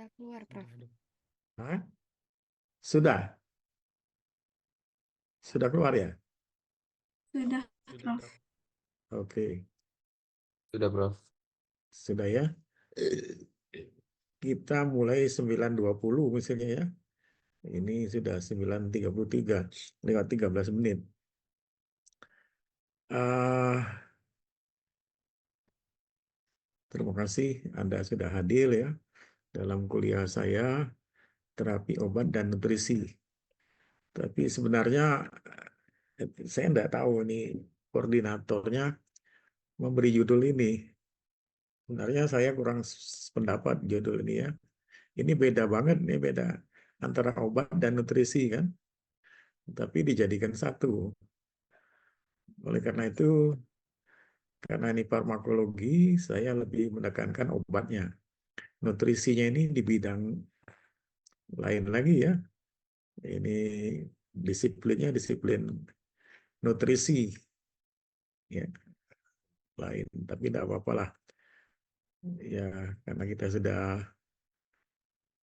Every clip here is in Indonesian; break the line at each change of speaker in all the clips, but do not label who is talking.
Sudah keluar, Prof.
Hah? Sudah keluar ya?
Sudah, Prof.
Oke,
Sudah, Prof.
sudah ya. Kita mulai 9.20 misalnya ya. Ini sudah 9.33, lewat 13 menit. Terima kasih Anda sudah hadir ya dalam kuliah saya terapi obat dan nutrisi. Tapi sebenarnya saya tidak tahu ini koordinatornya memberi judul ini. Sebenarnya saya kurang pendapat judul ini ya. Ini beda banget, ini beda antara obat dan nutrisi kan. Tapi dijadikan satu. Oleh karena itu, karena ini farmakologi, saya lebih menekankan obatnya. Nutrisinya ini di bidang lain lagi ya. Ini disiplinnya disiplin nutrisi ya lain. Tapi tidak apa-apa lah. Ya karena kita sudah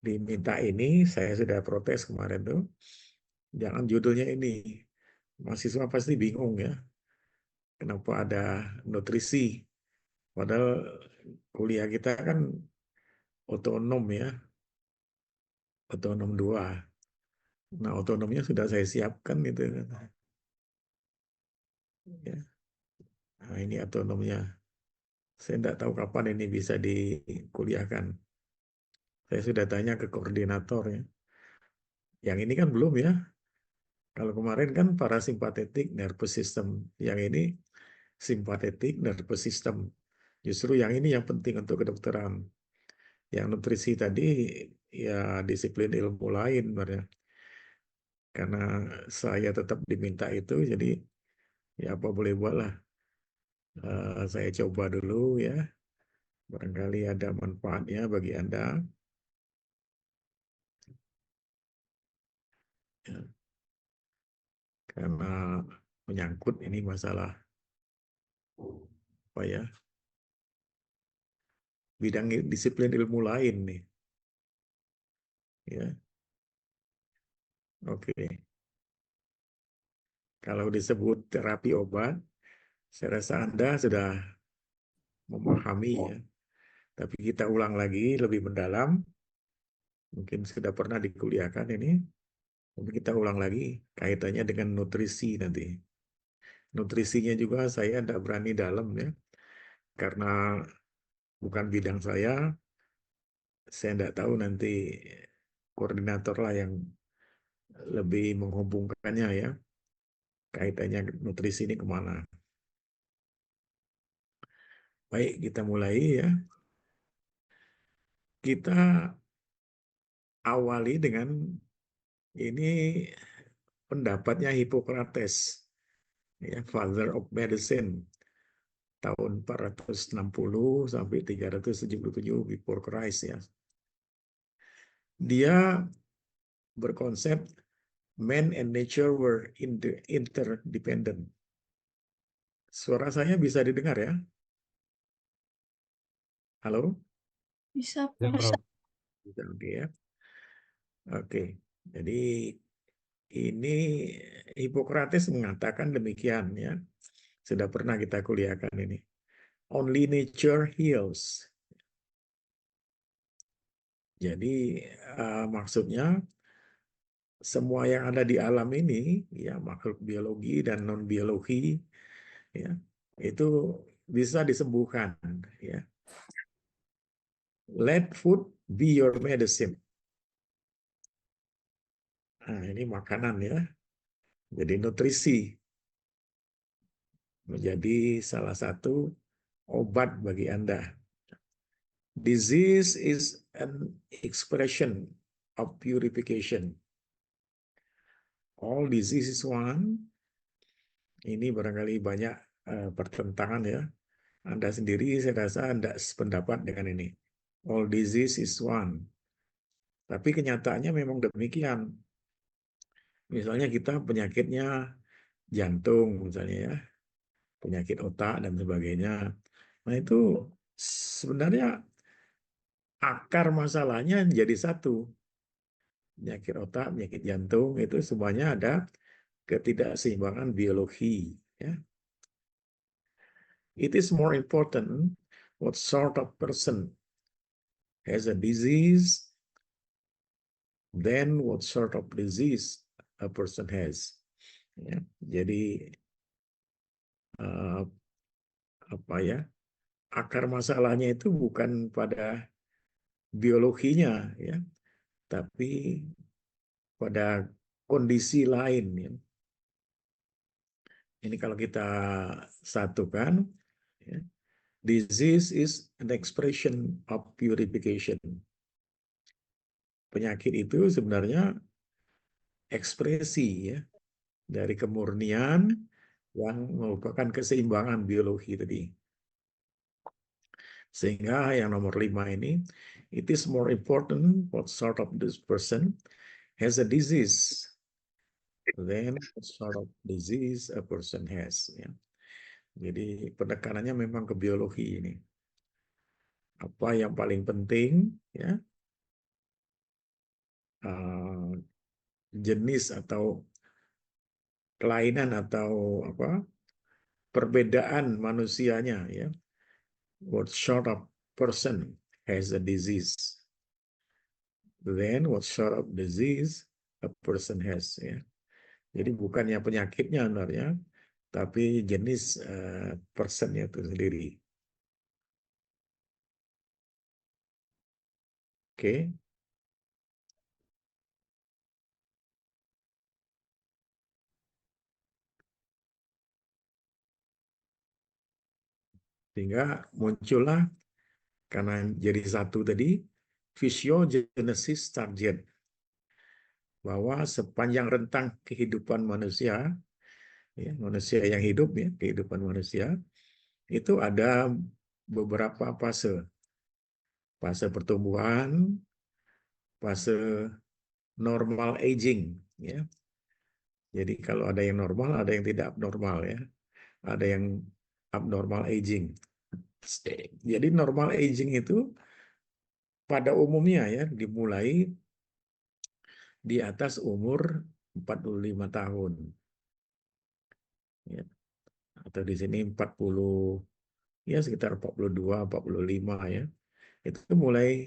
diminta ini, saya sudah protes kemarin tuh. Jangan judulnya ini. Mahasiswa pasti bingung ya. Kenapa ada nutrisi? Padahal kuliah kita kan otonom ya. Otonom 2. Nah, otonomnya sudah saya siapkan itu. Ya. Nah, ini otonomnya. Saya tidak tahu kapan ini bisa dikuliahkan. Saya sudah tanya ke koordinator ya. Yang ini kan belum ya. Kalau kemarin kan parasimpatetik nervous system. Yang ini simpatetik nervous system. Justru yang ini yang penting untuk kedokteran. Yang nutrisi tadi ya disiplin ilmu lain sebenarnya. Karena saya tetap diminta itu, jadi ya apa boleh buat lah. Saya coba dulu ya. Barangkali ada manfaatnya bagi Anda. Ya. Karena menyangkut ini masalah apa ya, bidang disiplin ilmu lain nih. Ya, oke. Kalau disebut terapi obat, saya rasa Anda sudah memahami ya. Tapi kita ulang lagi lebih mendalam. Mungkin sudah pernah dikuliahkan ini. Tapi kita ulang lagi kaitannya dengan nutrisi nanti. Nutrisinya juga saya tidak berani dalam ya. Karena bukan bidang saya tidak tahu nanti koordinator lah yang lebih menghubungkannya ya. Kaitannya nutrisi ini kemana. Baik, kita mulai ya. Kita awali dengan ini pendapatnya Hippocrates, ya, Father of Medicine, tahun 460 sampai 377 before Christ ya. Dia berkonsep man and nature were interdependent. Suara saya bisa didengar ya? Halo?
Bisa,
Ya,
Prof.
Prof.
Bisa, oke ya. Oke, jadi ini Hippocrates mengatakan demikian ya. Sudah pernah kita kuliahkan ini. Only nature heals. Jadi maksudnya semua yang ada di alam ini, ya makhluk biologi dan non biologi, ya itu bisa disembuhkan. Ya. Let food be your medicine. Nah, ini makanan ya. Jadi nutrisi menjadi salah satu obat bagi Anda. Disease is an expression of purification. All disease is one. Ini barangkali banyak pertentangan ya. Anda sendiri saya rasa Anda sependapat dengan ini. All disease is one. Tapi kenyataannya memang demikian. Misalnya kita penyakitnya jantung misalnya ya, penyakit otak dan sebagainya. Nah itu sebenarnya akar masalahnya jadi satu. Penyakit otak, penyakit jantung, itu semuanya ada ketidakseimbangan biologi. Ya. It is more important what sort of person has a disease than what sort of disease a person has. Ya. Jadi apa ya? Akar masalahnya itu bukan pada biologinya, ya, tapi pada kondisi lain. Ya. Ini kalau kita satukan, ya, disease is an expression of purification. Penyakit itu sebenarnya ekspresi, ya, dari kemurnian yang merupakan keseimbangan biologi tadi. Sehingga yang nomor 5 ini, it is more important what sort of this person has a disease than what sort of disease a person has. Ya. Jadi penekanannya memang ke biologi ini. Apa yang paling penting, ya, jenis atau kelainan atau apa perbedaan manusianya, ya. What sort of person has a disease, then what sort of disease a person has, ya. Jadi bukannya penyakitnya sebenarnya, tapi jenis personnya itu sendiri. Oke. Sehingga muncullah, karena jadi satu tadi, physiogenesis target. Bahwa sepanjang rentang kehidupan manusia, ya, manusia yang hidup, ya, kehidupan manusia, itu ada beberapa fase. Fase pertumbuhan, fase normal aging. Ya. Jadi kalau ada yang normal, ada yang tidak abnormal. Ya. Ada yang abnormal aging. Jadi normal aging itu pada umumnya, ya, dimulai di atas umur 45 tahun. Ya. Atau di sini 40, ya sekitar 42, 45, ya. Itu mulai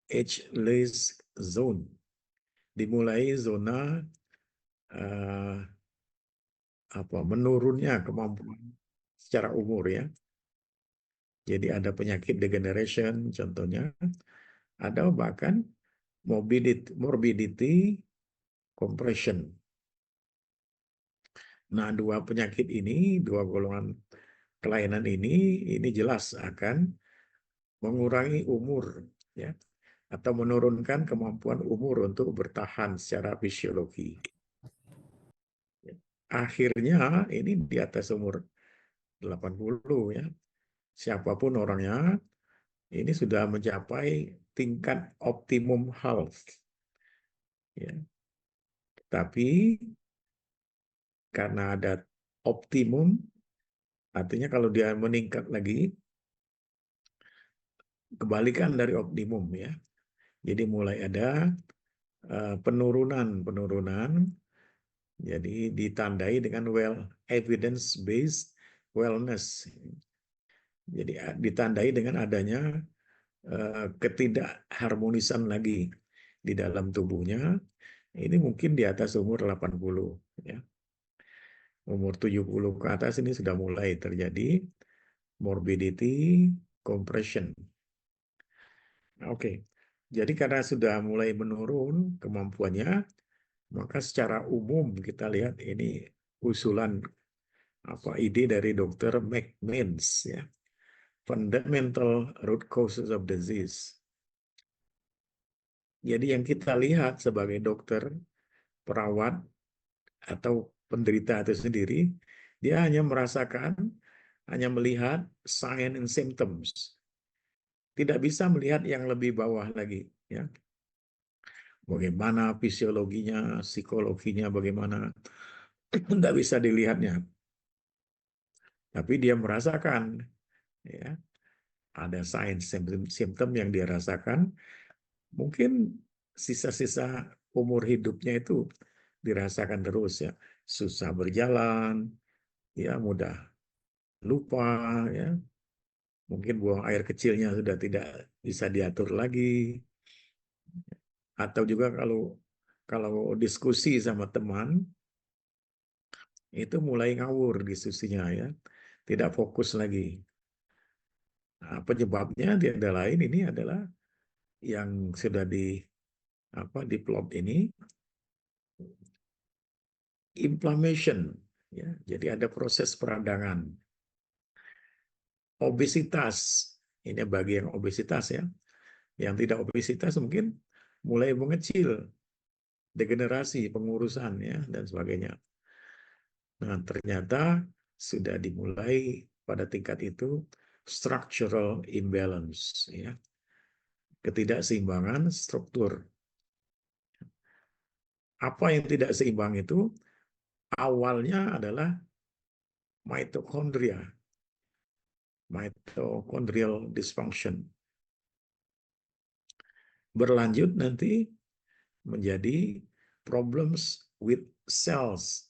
ageless zone. Dimulai zona menurunnya kemampuan secara umur, ya. Jadi ada penyakit degeneration contohnya, ada bahkan morbidity compression. Nah, dua penyakit ini, dua golongan kelainan ini jelas akan mengurangi umur, ya, atau menurunkan kemampuan umur untuk bertahan secara fisiologi. Akhirnya ini di atas umur 80, ya. Siapapun orangnya, ini sudah mencapai tingkat optimum health. Ya. Tapi karena ada optimum, artinya kalau dia meningkat lagi, kebalikan dari optimum, ya. Jadi mulai ada penurunan. Jadi ditandai dengan evidence based wellness. Jadi ditandai dengan adanya ketidakharmonisan lagi di dalam tubuhnya. Ini mungkin di atas umur 80, ya. Umur 70 ke atas ini sudah mulai terjadi morbidity compression. Oke. Jadi karena sudah mulai menurun kemampuannya, maka secara umum kita lihat ini usulan ide dari Dr. McManus, ya. Fundamental root causes of disease. Jadi yang kita lihat sebagai dokter, perawat, atau penderita itu sendiri, dia hanya melihat sign and symptoms. Tidak bisa melihat yang lebih bawah lagi, ya. Bagaimana fisiologinya, psikologinya, bagaimana, tidak bisa dilihatnya. Tapi dia merasakan, ya, ada sign simptom yang dia rasakan, mungkin sisa-sisa umur hidupnya itu dirasakan terus ya, susah berjalan, ya mudah lupa, ya mungkin buang air kecilnya sudah tidak bisa diatur lagi, atau juga kalau diskusi sama teman itu mulai ngawur diskusinya ya, tidak fokus lagi. Nah, penyebabnya tiada lain ini adalah yang sudah di plot ini, inflammation ya. Jadi ada proses peradangan. Obesitas, ini bagi yang obesitas ya. Yang tidak obesitas mungkin mulai mengecil, degenerasi, pengurusan ya dan sebagainya. Nah, ternyata sudah dimulai pada tingkat itu structural imbalance ya. Ketidakseimbangan struktur. Apa yang tidak seimbang itu awalnya adalah mitochondria, mitochondrial dysfunction. Berlanjut nanti menjadi problems with cells,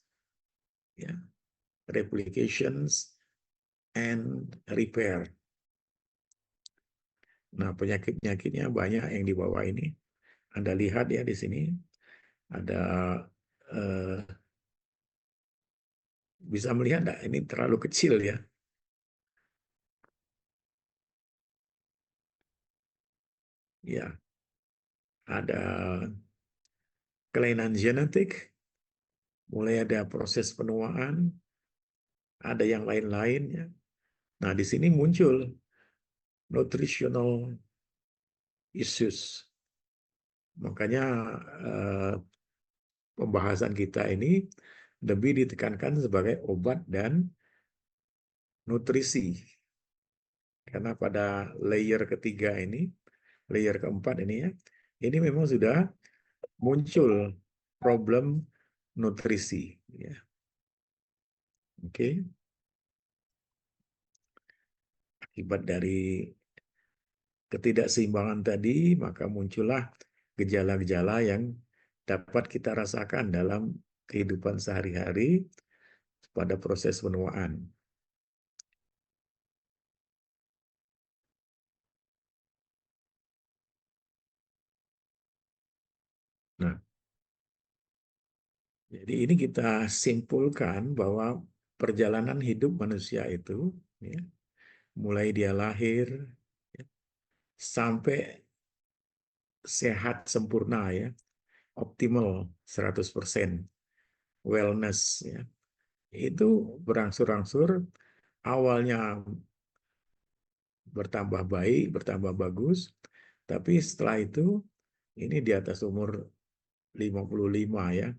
ya, replications and repair. Nah, penyakit-penyakitnya banyak yang di bawah ini. Anda lihat ya di sini ada bisa melihat enggak? Ini terlalu kecil ya. Ya, ada kelainan genetik, mulai ada proses penuaan, ada yang lain-lainnya. Nah, di sini muncul nutritional issues. Makanya pembahasan kita ini lebih ditekankan sebagai obat dan nutrisi. Karena pada layer ketiga ini, layer keempat ini ya, ini memang sudah muncul problem nutrisi. Ya. Oke. Akibat dari ketidakseimbangan tadi, maka muncullah gejala-gejala yang dapat kita rasakan dalam kehidupan sehari-hari pada proses penuaan. Nah, jadi ini kita simpulkan bahwa perjalanan hidup manusia itu, ya, mulai dia lahir, ya, sampai sehat sempurna, ya, optimal 100%, wellness, ya, itu berangsur-angsur awalnya bertambah baik, bertambah bagus, tapi setelah itu ini di atas umur 55 ya.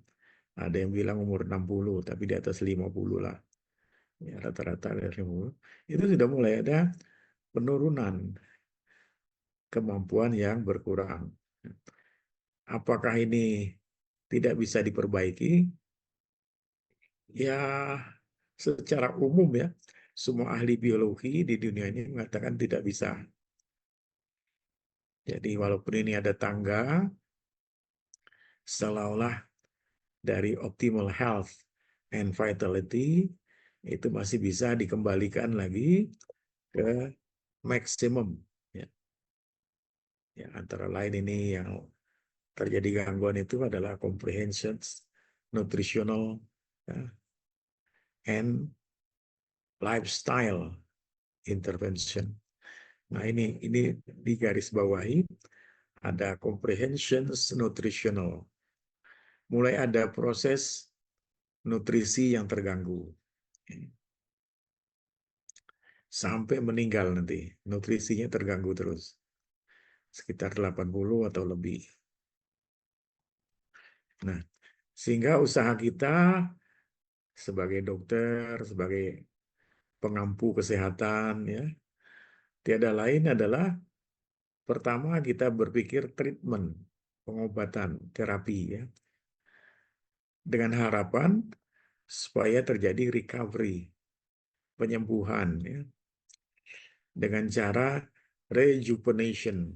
Ada yang bilang umur 60, tapi di atas 50 lah. Ya, rata-rata dari 50. Itu sudah mulai ada penurunan kemampuan yang berkurang. Apakah ini tidak bisa diperbaiki? Ya, secara umum ya, semua ahli biologi di dunia ini mengatakan tidak bisa. Jadi walaupun ini ada tangga, seolah-olah dari optimal health and vitality itu masih bisa dikembalikan lagi ke maksimum. Ya. Ya, antara lain ini yang terjadi gangguan itu adalah comprehension, nutritional, ya, and lifestyle intervention. Nah ini di garis bawahi ada comprehension nutritional. Mulai ada proses nutrisi yang terganggu. Sampai meninggal nanti, nutrisinya terganggu terus. Sekitar 80 atau lebih. Nah, sehingga usaha kita sebagai dokter, sebagai pengampu kesehatan, ya, tiada lain adalah pertama kita berpikir treatment, pengobatan, terapi, ya, dengan harapan supaya terjadi recovery, penyembuhan, ya, dengan cara rejuvenation.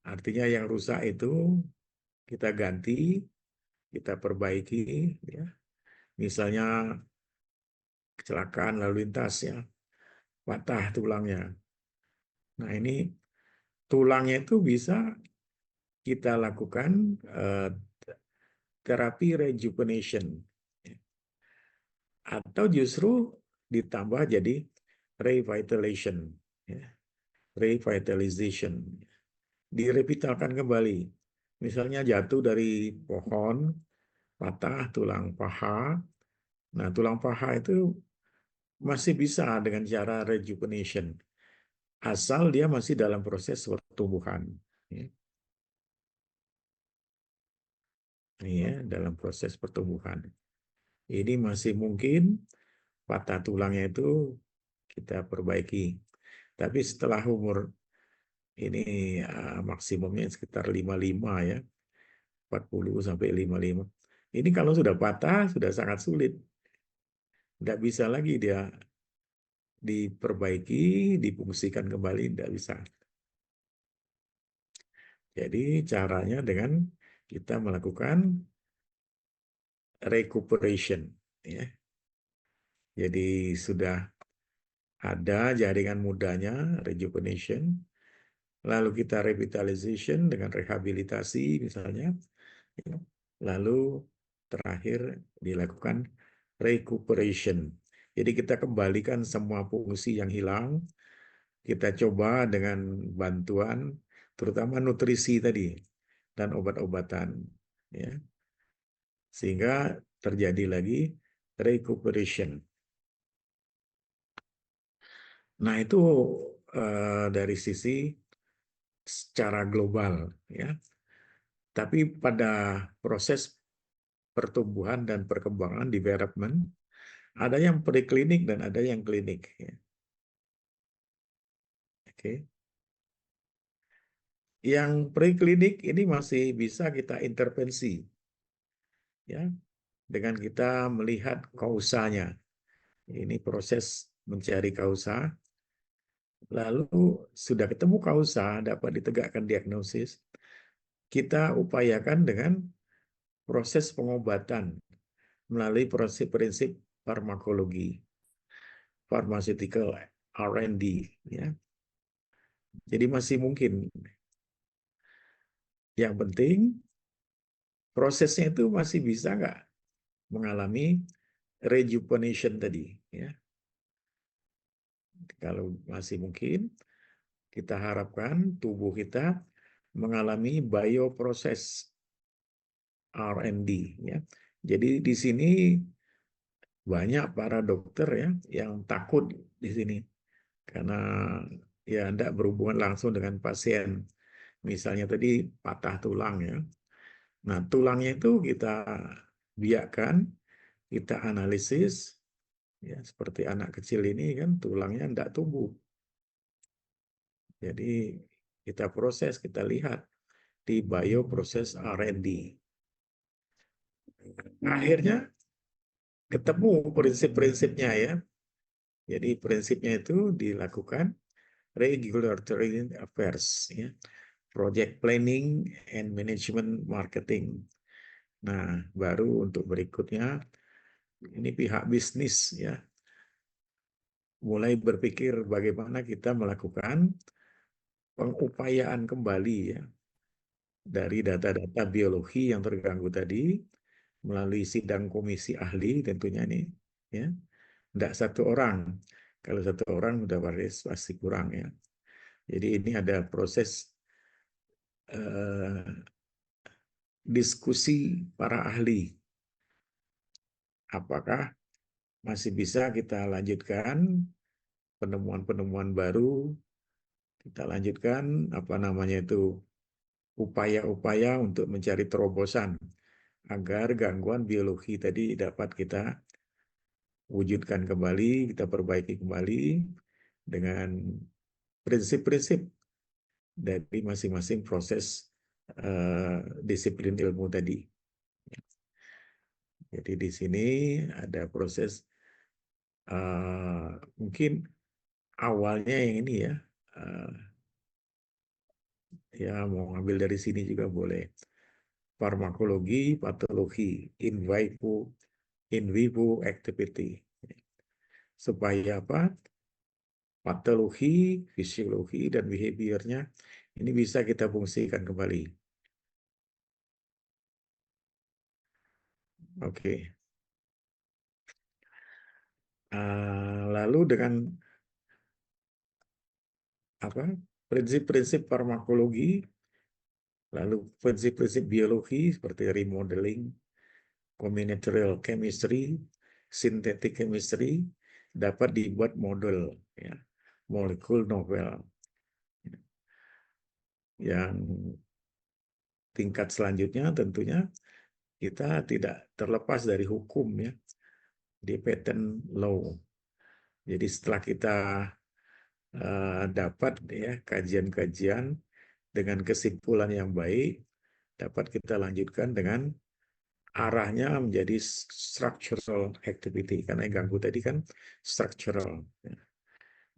Artinya yang rusak itu kita ganti, kita perbaiki, ya. Misalnya kecelakaan lalu lintas, ya, patah tulangnya. Nah, ini tulangnya itu bisa kita lakukan terapi rejuvenation, atau justru ditambah jadi revitalization, ya. Revitalization, direvitalkan kembali. Misalnya jatuh dari pohon, patah tulang paha. Nah, tulang paha itu masih bisa dengan cara rejuvenation, asal dia masih dalam proses pertumbuhan. Ya. Ini ya, dalam proses pertumbuhan. Ini masih mungkin patah tulangnya itu kita perbaiki. Tapi setelah umur ini maksimumnya sekitar 55 ya, 40 sampai 55. Ini kalau sudah patah sudah sangat sulit. Nggak bisa lagi dia diperbaiki, difungsikan kembali, nggak bisa. Jadi caranya dengan kita melakukan recuperation, ya. Jadi sudah ada jaringan mudanya, rejuvenation, lalu kita revitalization dengan rehabilitasi misalnya, ya. Lalu terakhir dilakukan recuperation. Jadi kita kembalikan semua fungsi yang hilang, kita coba dengan bantuan terutama nutrisi tadi dan obat-obatan, ya, sehingga terjadi lagi recuperation. Nah, itu dari sisi secara global, ya. Tapi pada proses pertumbuhan dan perkembangan development ada yang preklinik dan ada yang klinik, ya. Oke. Yang preklinik ini masih bisa kita intervensi, ya, dengan kita melihat kausanya. Ini proses mencari kausa. Lalu sudah ketemu kausa, dapat ditegakkan diagnosis, kita upayakan dengan proses pengobatan melalui proses prinsip farmakologi, pharmaceutical R&D, ya. Jadi masih mungkin. Yang penting prosesnya itu masih bisa nggak mengalami rejuvenation tadi, ya. Kalau masih mungkin, kita harapkan tubuh kita mengalami bioproses R&D, ya. Jadi di sini banyak para dokter, ya, yang takut di sini karena ya tidak berhubungan langsung dengan pasien. Misalnya tadi patah tulang, ya. Nah, tulangnya itu kita biarkan, kita analisis, ya, seperti anak kecil ini kan tulangnya tidak tumbuh. Jadi kita proses, kita lihat di bioproses R&D. Akhirnya ketemu prinsip-prinsipnya, ya. Jadi prinsipnya itu dilakukan regulatory affairs, ya, project planning and management marketing. Nah, baru untuk berikutnya ini pihak bisnis, ya, mulai berpikir bagaimana kita melakukan pengupayaan kembali, ya, dari data-data biologi yang terganggu tadi melalui sidang komisi ahli tentunya ini, ya. Tidak satu orang. Kalau satu orang udah pasti kurang, ya. Jadi ini ada proses diskusi para ahli. Apakah masih bisa kita lanjutkan penemuan-penemuan baru, kita lanjutkan apa namanya itu upaya-upaya untuk mencari terobosan agar gangguan biologi tadi dapat kita wujudkan kembali, kita perbaiki kembali dengan prinsip-prinsip dari masing-masing proses disiplin ilmu tadi. Jadi di sini ada proses mungkin awalnya yang ini, ya, Ya, mau ambil dari sini juga boleh. Farmakologi, patologi, in vivo activity. Supaya apa? Patologi, fisiologi, dan behaviornya ini bisa kita fungsikan kembali. Oke. Lalu dengan apa? Prinsip-prinsip farmakologi, lalu prinsip-prinsip biologi seperti remodeling, combinatorial chemistry, synthetic chemistry dapat dibuat model, ya, molekul novel. Yang tingkat selanjutnya tentunya kita tidak terlepas dari hukum, ya, di patent law. Jadi setelah kita dapat, ya, kajian-kajian dengan kesimpulan yang baik, dapat kita lanjutkan dengan arahnya menjadi structural activity, karena yang ganggu tadi kan structural.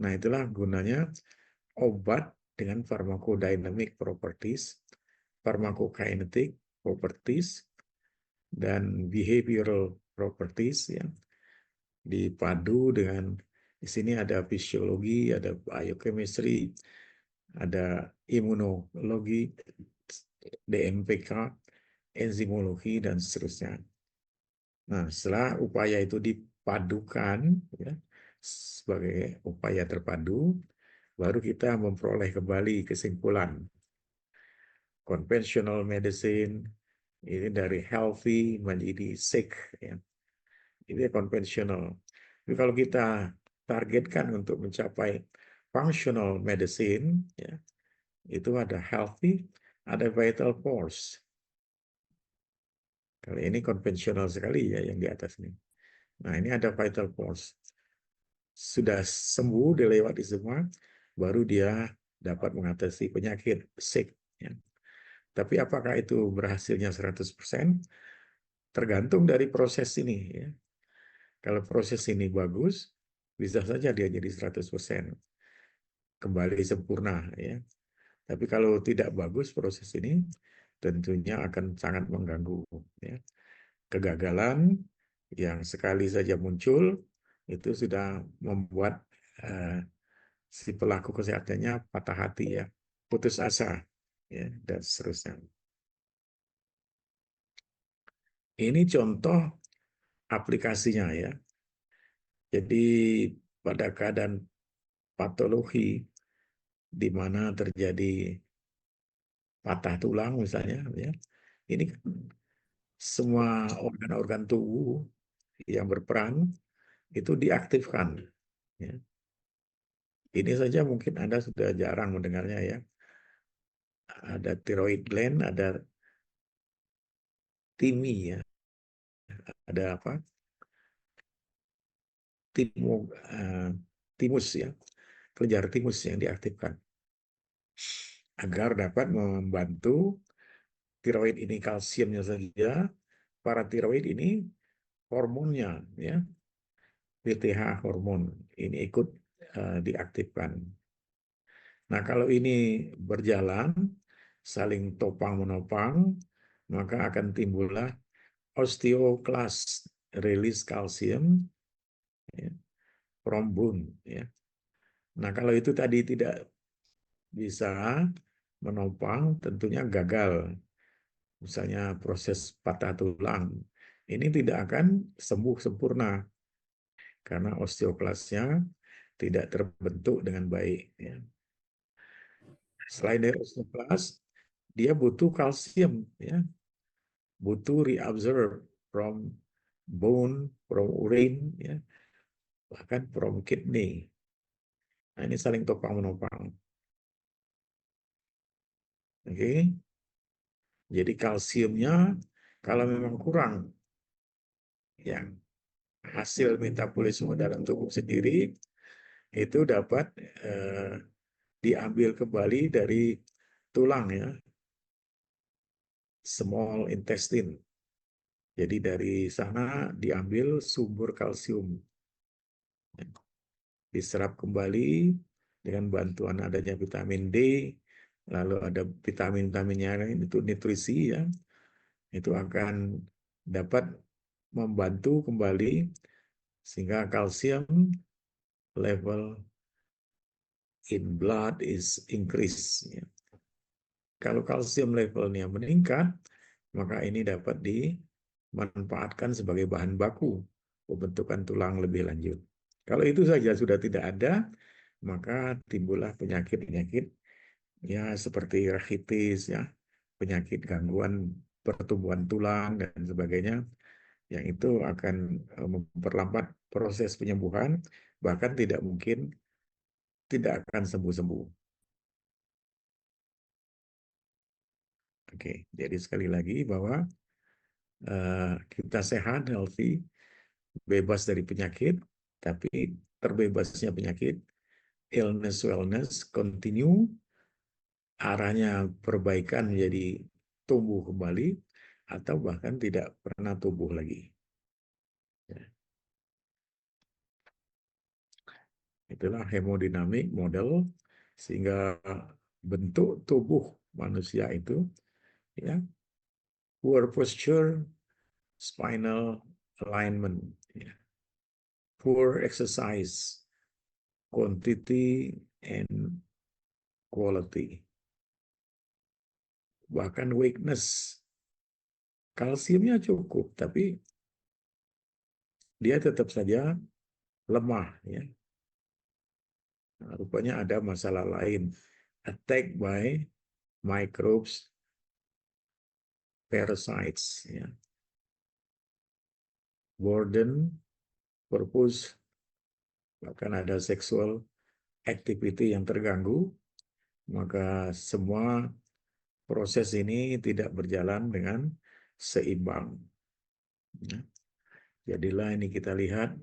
Nah, itulah gunanya obat dengan pharmacodynamic properties, pharmacokinetic properties, dan behavioral properties, ya, dipadu dengan di sini ada fisiologi, ada biochemistry, ada imunologi, DMPK, enzimologi, dan seterusnya. Nah, setelah upaya itu dipadukan, ya, sebagai upaya terpadu, baru kita memperoleh kembali kesimpulan. Conventional medicine ini dari healthy menjadi sick, ya. Ini konvensional. Tapi kalau kita targetkan untuk mencapai functional medicine, ya, itu ada healthy, ada vital force. Kali ini konvensional sekali, ya, yang di atas ini. Nah, ini ada vital force. Sudah sembuh, dilewati semua, baru dia dapat mengatasi penyakit sick, ya. Tapi apakah itu berhasilnya 100%? Tergantung dari proses ini, ya. Kalau proses ini bagus, bisa saja dia jadi 100% kembali sempurna, ya. Tapi kalau tidak bagus proses ini, tentunya akan sangat mengganggu, ya. Kegagalan yang sekali saja muncul itu sudah membuat si pelaku kesehatannya patah hati, ya, putus asa, ya, dan seterusnya. Ini contoh aplikasinya, ya. Jadi pada keadaan patologi di mana terjadi patah tulang misalnya, ya, ini semua organ-organ tubuh yang berperan itu diaktifkan, ya. Ini saja mungkin Anda sudah jarang mendengarnya, ya. Ada thyroid gland, ada timi, ya, ada apa? Timus, ya, kelenjar timus yang diaktifkan agar dapat membantu tiroid ini kalsiumnya saja, paratiroid ini hormonnya, ya, PTH hormon ini ikut diaktifkan. Nah, kalau ini berjalan saling topang menopang, maka akan timbullah osteoclast, release kalsium, ya, from bone, ya. Nah, kalau itu tadi tidak bisa menopang, tentunya gagal. Misalnya proses patah tulang, ini tidak akan sembuh sempurna karena osteoklasnya tidak terbentuk dengan baik, ya. Selain dari osteoklas, dia butuh kalsium, ya, butuh reabsorb from bone, from urine, ya, bahkan from kidney. Nah, ini saling topang menopang. Oke. Jadi kalsiumnya kalau memang kurang, ya, hasil metabolisme dalam tubuh sendiri itu dapat diambil kembali dari tulang, ya, small intestine. Jadi dari sana diambil sumber kalsium, diserap kembali dengan bantuan adanya vitamin D, lalu ada vitamin-vitaminnya itu nutrisi ya, itu akan dapat membantu kembali sehingga kalsium level in blood is increase. Ya. Kalau kalsium levelnya meningkat, maka ini dapat dimanfaatkan sebagai bahan baku pembentukan tulang lebih lanjut. Kalau itu saja sudah tidak ada, maka timbullah penyakit-penyakit ya seperti rachitis ya, penyakit gangguan pertumbuhan tulang dan sebagainya yang itu akan memperlambat proses penyembuhan, bahkan tidak mungkin tidak akan sembuh-sembuh. Oke, jadi sekali lagi bahwa kita sehat, healthy, bebas dari penyakit, tapi terbebasnya penyakit, illness, wellness, continue, arahnya perbaikan menjadi tumbuh kembali, atau bahkan tidak pernah tumbuh lagi. Ya. Itulah hemodinamik model, sehingga bentuk tubuh manusia itu, ya, poor posture, spinal alignment, ya. Poor exercise, quantity and quality. Bahkan weakness, kalsiumnya cukup, tapi dia tetap saja lemah. Ya. Nah, rupanya ada masalah lain, attack by microbes, parasites, ya. Burden, purpose, bahkan ada sexual activity yang terganggu, maka semua proses ini tidak berjalan dengan seimbang. Ya. Jadilah ini kita lihat,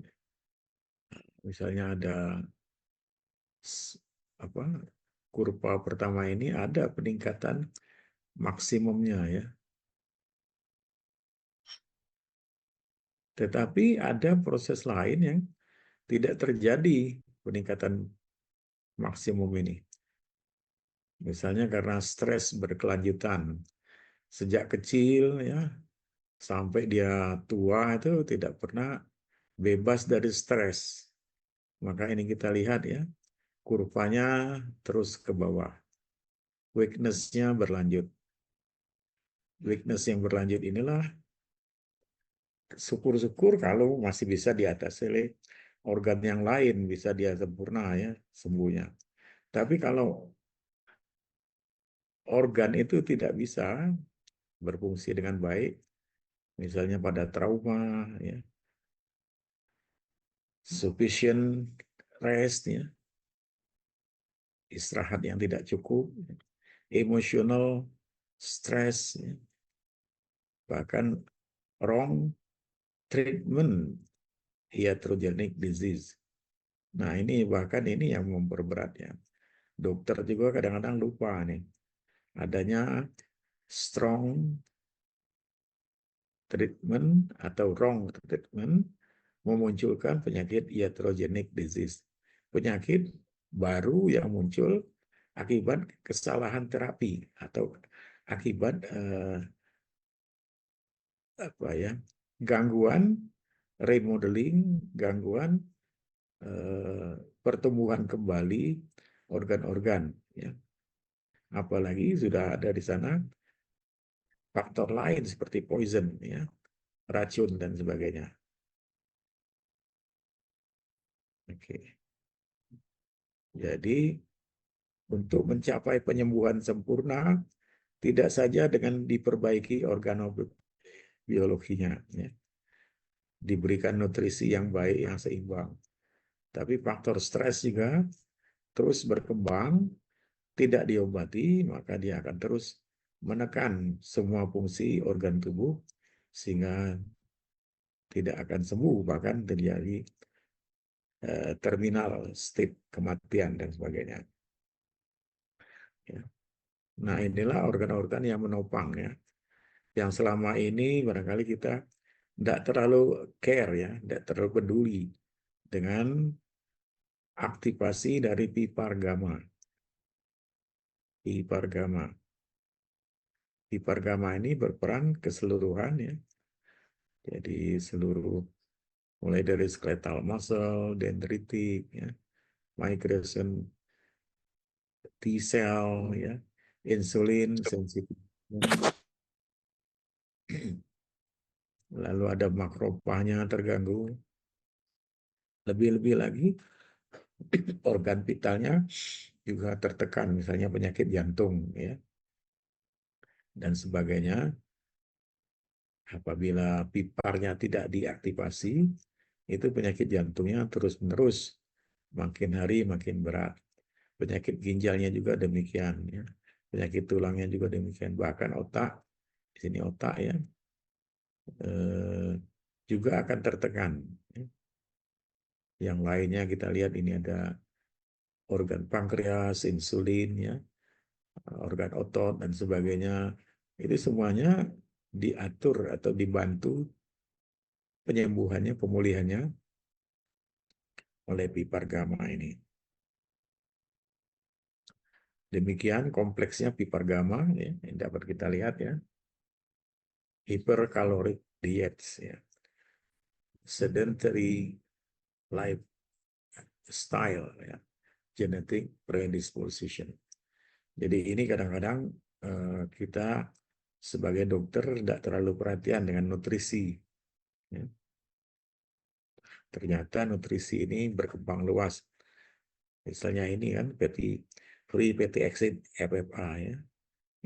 misalnya ada apa kurva pertama ini ada peningkatan maksimumnya ya. Tetapi ada proses lain yang tidak terjadi peningkatan maksimum ini. Misalnya karena stres berkelanjutan. Sejak kecil ya sampai dia tua itu tidak pernah bebas dari stres. Maka ini kita lihat ya, kurvanya terus ke bawah. Weakness-nya berlanjut. Weakness yang berlanjut inilah syukur-syukur kalau masih bisa diatasi oleh organ yang lain, bisa dia sempurna ya sembuhnya. Tapi kalau organ itu tidak bisa berfungsi dengan baik, misalnya pada trauma, ya, sufficient rest, ya, istirahat yang tidak cukup, emotional stress, ya, bahkan wrong treatment iatrogenic disease. Nah ini bahkan ini yang memperberat ya. Dokter juga kadang-kadang lupa nih. Adanya strong treatment atau wrong treatment memunculkan penyakit iatrogenic disease. Penyakit baru yang muncul akibat kesalahan terapi atau akibat apa ya, gangguan remodeling, gangguan pertumbuhan kembali organ-organ. Ya. Apalagi sudah ada di sana faktor lain seperti poison, ya, racun dan sebagainya. Oke. Jadi untuk mencapai penyembuhan sempurna tidak saja dengan diperbaiki organ biologinya, ya, diberikan nutrisi yang baik, yang seimbang, tapi faktor stres juga terus berkembang, tidak diobati, maka dia akan terus menekan semua fungsi organ tubuh sehingga tidak akan sembuh, bahkan terjadi terminal state kematian dan sebagainya. Ya. Nah inilah organ-organ yang menopang ya, yang selama ini barangkali kita tidak terlalu care ya, tidak terlalu peduli dengan aktivasi dari pipar gamma. Pipar gamma. Pipar gamma ini berperan keseluruhan ya. Jadi seluruh mulai dari skeletal muscle, dendritik, ya, migration T cell, ya, insulin sensitif. Lalu ada makrofagnya terganggu. Lebih-lebih lagi organ vitalnya juga tertekan, misalnya penyakit jantung, ya, dan sebagainya. Apabila piparnya tidak diaktifasi, itu penyakit jantungnya terus-menerus, makin hari makin berat. Penyakit ginjalnya juga demikian, ya. Penyakit tulangnya juga demikian. Bahkan otak, di sini otak ya, juga akan tertekan. Ya. Yang lainnya kita lihat ini ada organ pankreas, insulin, ya, organ otot dan sebagainya. Itu semuanya diatur atau dibantu penyembuhannya, pemulihannya oleh pipar gamma ini. Demikian kompleksnya pipar gamma ya, yang dapat kita lihat ya. Hypercaloric diets ya. Sedentary lifestyle ya. Genetic predisposition. Jadi ini kadang-kadang kita sebagai dokter tidak terlalu perhatian dengan nutrisi. Ya. Ternyata nutrisi ini berkembang luas. Misalnya ini kan free fatty acid FFA ya.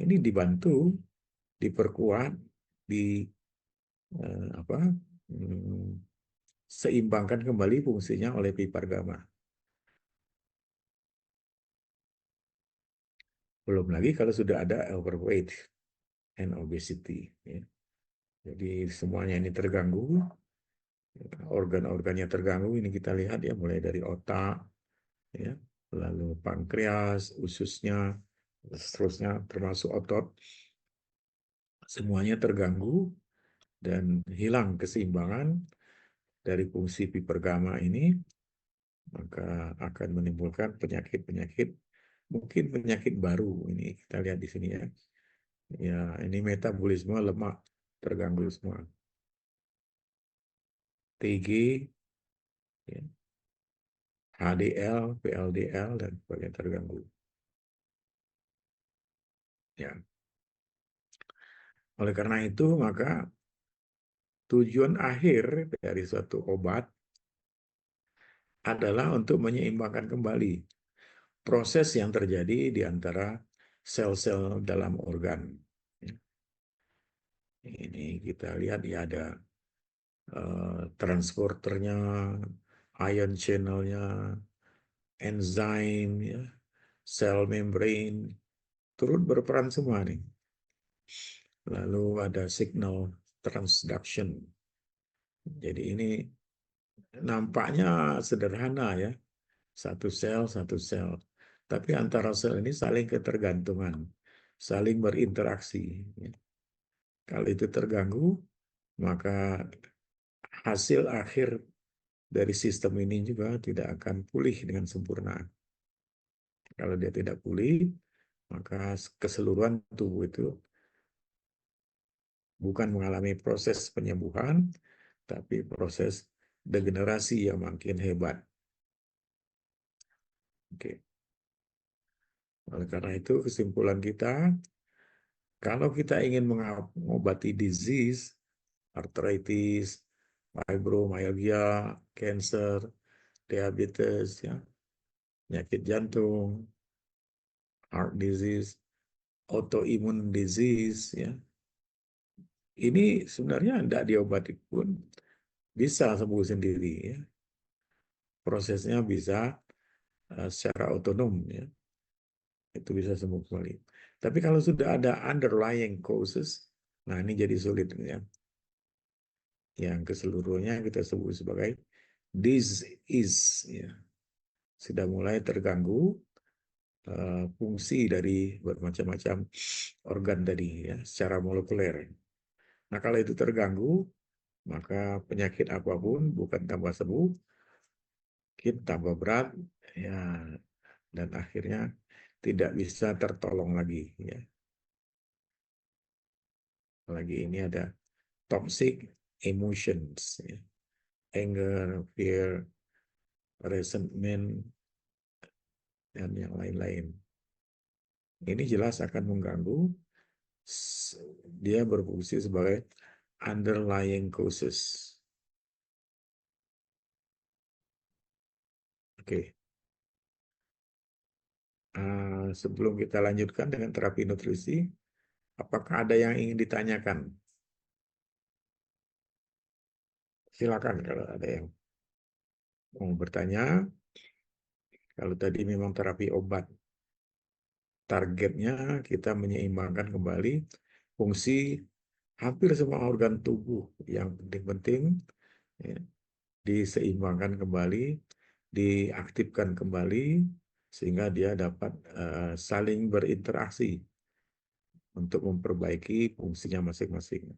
Ini dibantu, diperkuat, di seimbangkan kembali fungsinya oleh pipar gamma. Belum lagi kalau sudah ada overweight and obesity. Ya. Jadi semuanya ini terganggu, organ-organnya terganggu. Ini kita lihat ya, mulai dari otak, ya, lalu pankreas, ususnya, seterusnya termasuk otot. Semuanya terganggu dan hilang keseimbangan dari fungsi pipar gamma ini, maka akan menimbulkan penyakit-penyakit, mungkin penyakit baru. Ini kita lihat di sini ya. Ya, ini metabolisme lemak terganggu semua. TG, ya, HDL, VLDL, dan sebagainya terganggu. Ya. Oleh karena itu, maka tujuan akhir dari suatu obat adalah untuk menyeimbangkan kembali proses yang terjadi di antara sel-sel dalam organ. Ini kita lihat ya, ada transporternya, ion channelnya, enzim, ya, sel membrane, turut berperan semua nih. Lalu ada signal transduction. Jadi ini nampaknya sederhana ya, satu sel, tapi antara sel ini saling ketergantungan, saling berinteraksi. Kalau itu terganggu, maka hasil akhir dari sistem ini juga tidak akan pulih dengan sempurna. Kalau dia tidak pulih, maka keseluruhan tubuh itu bukan mengalami proses penyembuhan, tapi proses degenerasi yang makin hebat. Oke. Oleh karena itu, kesimpulan kita, kalau kita ingin mengobati disease, arthritis, fibromyalgia, cancer, diabetes, ya, penyakit jantung, heart disease, autoimmune disease, ya, ini sebenarnya tidak diobati pun bisa sembuh sendiri. Ya. Prosesnya bisa secara otonom. Ya. Itu bisa sembuh kembali. Tapi kalau sudah ada underlying causes, nah ini jadi sulit. Ya. Yang keseluruhannya kita sebut sebagai disease. Ya. Sudah mulai terganggu fungsi dari bermacam-macam organ tadi ya, secara molekuler. Nah kalau itu terganggu, maka penyakit apapun bukan tambah sembuh, tambah berat, ya, dan akhirnya tidak bisa tertolong lagi, ya. Apalagi ini ada toxic emotions, ya. Anger, fear, resentment, dan yang lain-lain. Ini jelas akan mengganggu. Dia berfungsi sebagai underlying causes. Oke. Sebelum kita lanjutkan dengan terapi nutrisi, apakah ada yang ingin ditanyakan? Silakan kalau ada yang mau bertanya. Kalau tadi memang terapi obat, targetnya kita menyeimbangkan kembali fungsi hampir semua organ tubuh yang penting-penting, ya, diseimbangkan kembali, diaktifkan kembali, sehingga dia dapat saling berinteraksi untuk memperbaiki fungsinya masing-masing.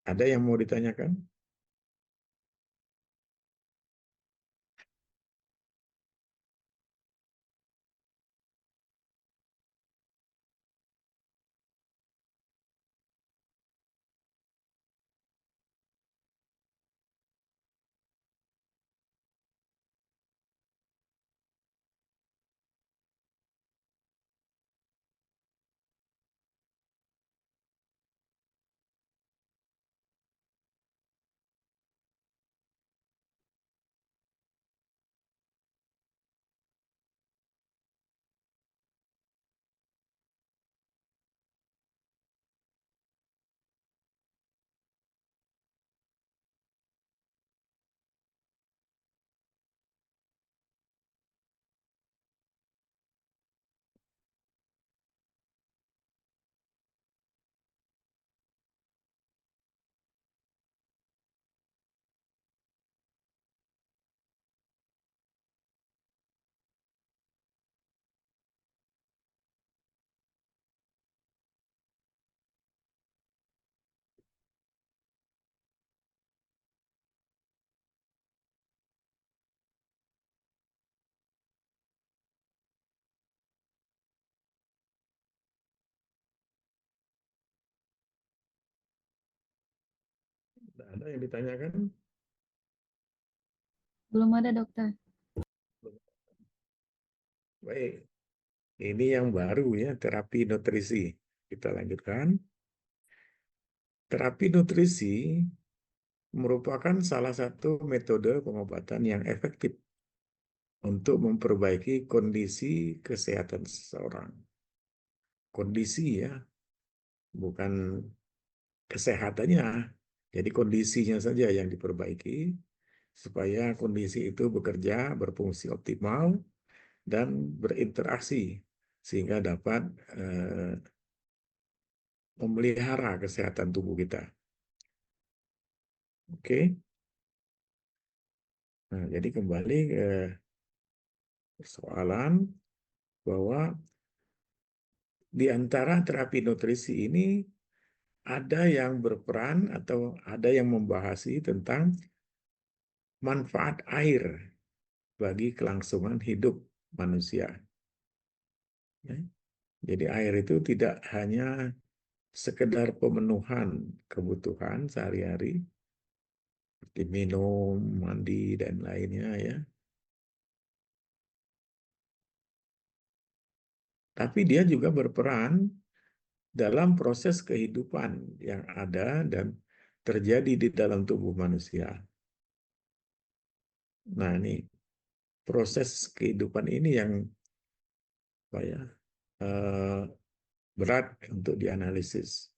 Ada yang mau ditanyakan? Ada yang ditanyakan?
Belum ada, dokter.
Baik, ini yang baru ya, terapi nutrisi. Kita lanjutkan. Terapi nutrisi merupakan salah satu metode pengobatan yang efektif untuk memperbaiki kondisi kesehatan seseorang. Kondisi ya, bukan kesehatannya. Jadi kondisinya saja yang diperbaiki supaya kondisi itu bekerja, berfungsi optimal, dan berinteraksi sehingga dapat memelihara kesehatan tubuh kita. Oke. Nah, jadi kembali ke persoalan bahwa di antara terapi nutrisi ini ada yang berperan atau ada yang membahasi tentang manfaat air bagi kelangsungan hidup manusia. Ya. Jadi air itu tidak hanya sekedar pemenuhan kebutuhan sehari-hari, seperti minum, mandi, dan lainnya ya. Tapi dia juga berperan dalam proses kehidupan yang ada dan terjadi di dalam tubuh manusia. Nah, ini proses kehidupan ini yang apa ya, berat untuk dianalisis.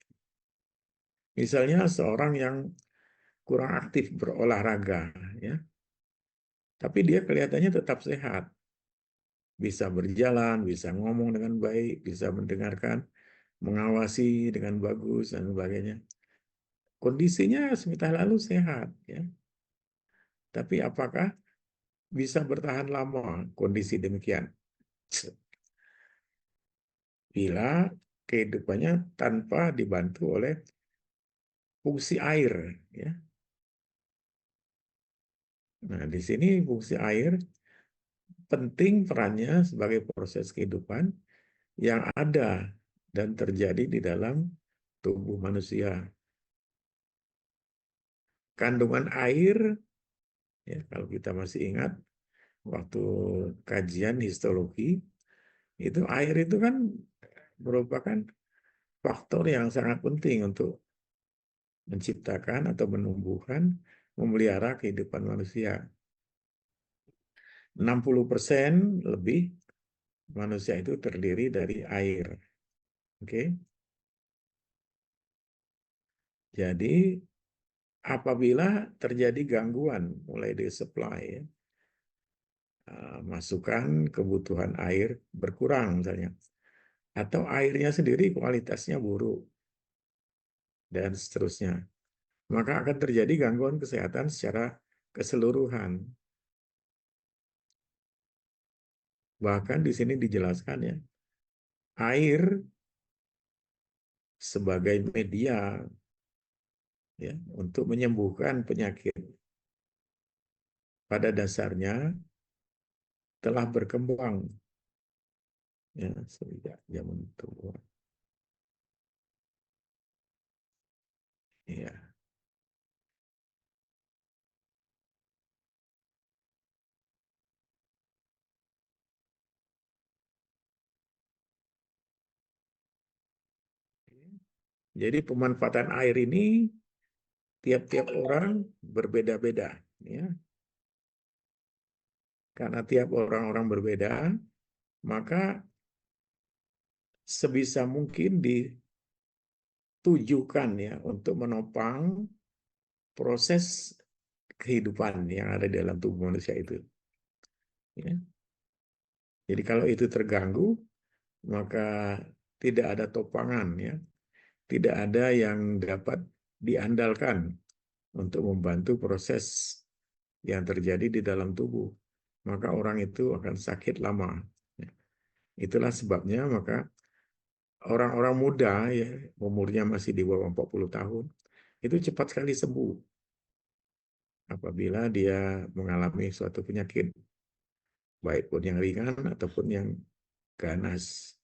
Misalnya seorang yang kurang aktif berolahraga, ya, tapi dia kelihatannya tetap sehat, bisa berjalan, bisa ngomong dengan baik, bisa mendengarkan, mengawasi dengan bagus dan sebagainya. Kondisinya sebentar lalu sehat, ya. Tapi apakah bisa bertahan lama kondisi demikian? Bila kehidupannya tanpa dibantu oleh fungsi air, ya. Nah, di sini fungsi air penting perannya sebagai proses kehidupan yang ada dan terjadi di dalam tubuh manusia. Kandungan air, ya, kalau kita masih ingat waktu kajian histologi, itu air itu kan merupakan faktor yang sangat penting untuk menciptakan atau menumbuhkan, memelihara kehidupan manusia. 60% lebih manusia itu terdiri dari air. Oke. Jadi apabila terjadi gangguan mulai dari supply, ya, masukan kebutuhan air berkurang misalnya, atau airnya sendiri kualitasnya buruk dan seterusnya, maka akan terjadi gangguan kesehatan secara keseluruhan. Bahkan di sini dijelaskan, ya, air sebagai media, ya, untuk menyembuhkan penyakit pada dasarnya telah berkembang, ya, sejak zaman tua. Ya. Jadi pemanfaatan air ini tiap-tiap orang berbeda-beda, ya. Karena tiap orang-orang berbeda, maka sebisa mungkin ditujukan, ya, untuk menopang proses kehidupan yang ada di dalam tubuh manusia itu. Ya. Jadi kalau itu terganggu, maka tidak ada topangan, ya, tidak ada yang dapat diandalkan untuk membantu proses yang terjadi di dalam tubuh. Maka orang itu akan sakit lama. Ya. Itulah sebabnya maka orang-orang muda, ya, umurnya masih di bawah 40 tahun, itu cepat sekali sembuh apabila dia mengalami suatu penyakit, baik pun yang ringan ataupun yang ganas.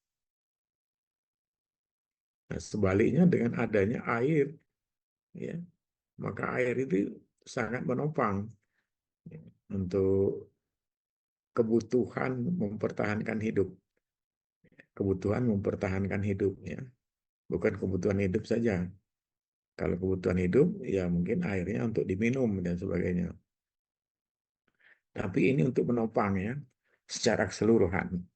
Nah, sebaliknya dengan adanya air, ya, maka air itu sangat menopang, ya, untuk kebutuhan mempertahankan hidup, kebutuhan mempertahankan hidupnya, bukan kebutuhan hidup saja. Kalau kebutuhan hidup, ya mungkin airnya untuk diminum dan sebagainya. Tapi ini untuk menopang, ya, secara keseluruhan.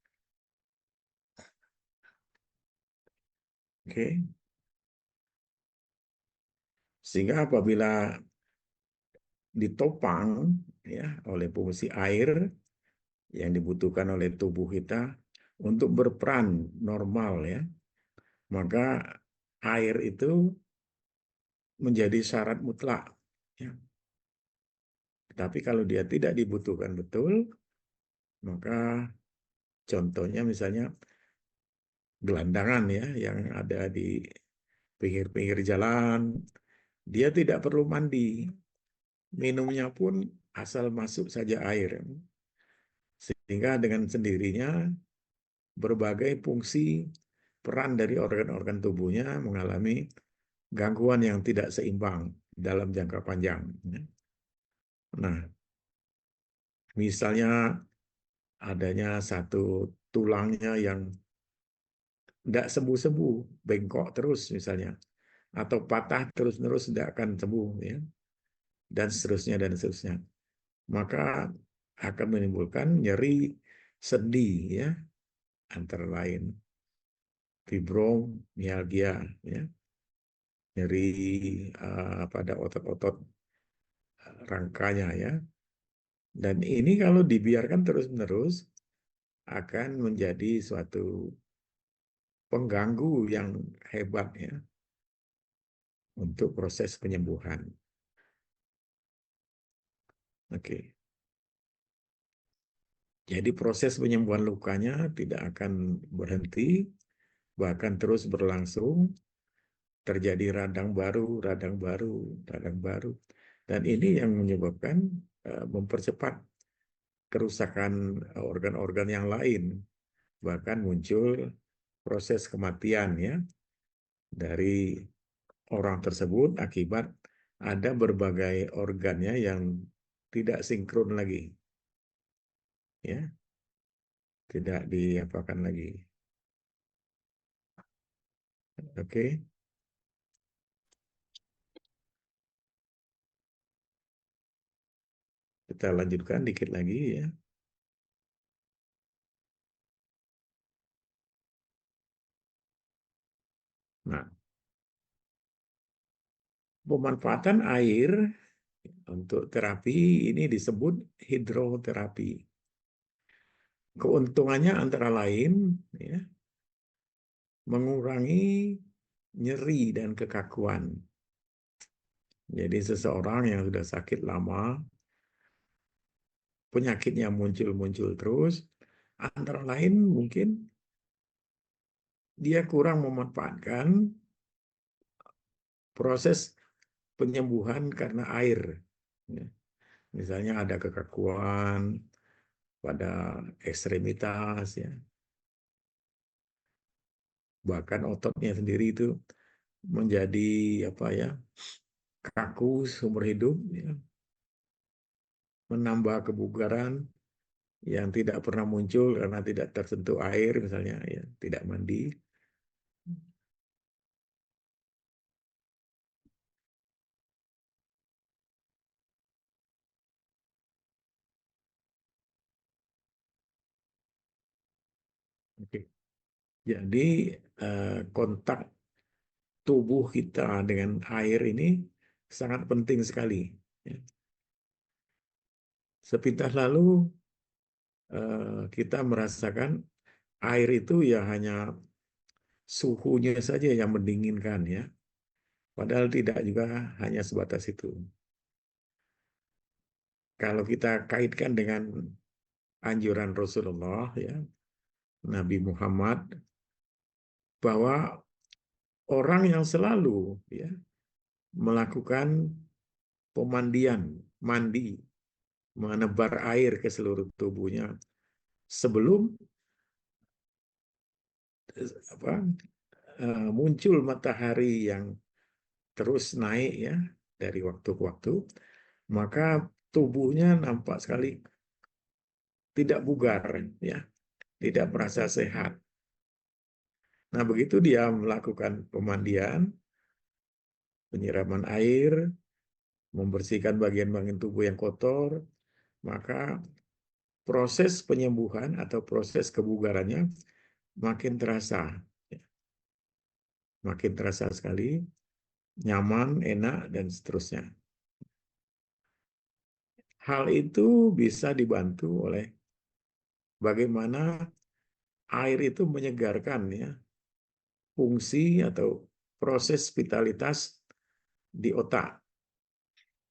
Oke. Sehingga apabila ditopang, ya, oleh fungsi air yang dibutuhkan oleh tubuh kita untuk berperan normal, ya, maka air itu menjadi syarat mutlak, ya. Tapi kalau dia tidak dibutuhkan betul, maka contohnya misalnya gelandangan, ya, yang ada di pinggir-pinggir jalan, dia tidak perlu mandi, minumnya pun asal masuk saja air, sehingga dengan sendirinya berbagai fungsi peran dari organ-organ tubuhnya mengalami gangguan yang tidak seimbang dalam jangka panjang. Nah, misalnya adanya satu tulangnya yang tidak sembuh-sembuh, bengkok terus misalnya, atau patah terus-menerus tidak akan sembuh, ya, dan seterusnya dan seterusnya. Maka akan menimbulkan nyeri sendi, ya, antara lain fibromialgia, ya, nyeri pada otot-otot rangkanya, ya. Dan ini kalau dibiarkan terus-menerus akan menjadi suatu pengganggu yang hebat, ya, untuk proses penyembuhan. Oke. Jadi proses penyembuhan lukanya tidak akan berhenti, bahkan terus berlangsung terjadi radang baru, radang baru, radang baru. Dan ini yang menyebabkan mempercepat kerusakan organ-organ yang lain. Bahkan muncul proses kematian ya dari orang tersebut akibat ada berbagai organnya yang tidak sinkron lagi. Ya, tidak diapakan lagi. Oke. Kita lanjutkan dikit lagi ya. Nah, pemanfaatan air untuk terapi ini disebut hidroterapi. Keuntungannya antara lain ya, mengurangi nyeri dan kekakuan. Jadi seseorang yang sudah sakit lama, penyakitnya muncul-muncul terus, antara lain mungkin dia kurang memanfaatkan proses penyembuhan karena air. Ya. Misalnya ada kekakuan pada ekstremitas, ya. Bahkan ototnya sendiri itu menjadi apa ya, kaku seumur hidup, ya. Menambah kebugaran yang tidak pernah muncul karena tidak tersentuh air, misalnya ya, tidak mandi. Oke. Jadi kontak tubuh kita dengan air ini sangat penting sekali. Ya. Sepintas lalu kita merasakan air itu ya hanya suhunya saja yang mendinginkan ya. Padahal tidak juga hanya sebatas itu. Kalau kita kaitkan dengan anjuran Rasulullah ya, Nabi Muhammad, bahwa orang yang selalu ya melakukan pemandian, mandi, menebar air ke seluruh tubuhnya sebelum apa, muncul matahari yang terus naik ya dari waktu ke waktu, maka tubuhnya nampak sekali tidak bugar ya, tidak merasa sehat. Nah, begitu dia melakukan pemandian, penyiraman air, membersihkan bagian-bagian tubuh yang kotor, maka proses penyembuhan atau proses kebugarannya makin terasa. Makin terasa sekali, nyaman, enak, dan seterusnya. Hal itu bisa dibantu oleh bagaimana air itu menyegarkan ya fungsi atau proses vitalitas di otak.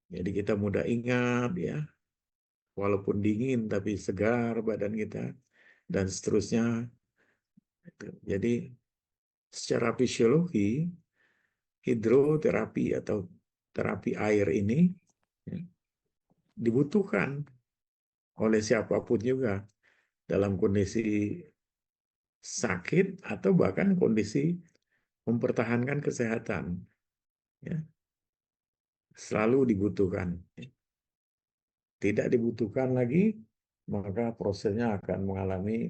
Jadi kita mudah ingat ya, walaupun dingin tapi segar badan kita dan seterusnya. Jadi secara fisiologi hidroterapi atau terapi air ini ya, dibutuhkan oleh siapapun juga dalam kondisi sakit atau bahkan kondisi mempertahankan kesehatan. Ya, selalu dibutuhkan. Tidak dibutuhkan lagi, maka prosesnya akan mengalami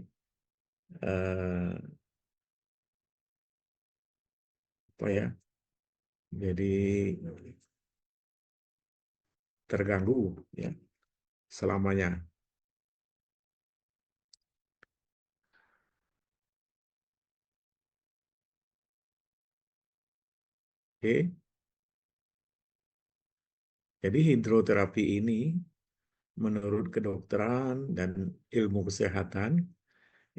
apa ya? Jadi terganggu ya selamanya. Oke. Jadi hidroterapi ini menurut kedokteran dan ilmu kesehatan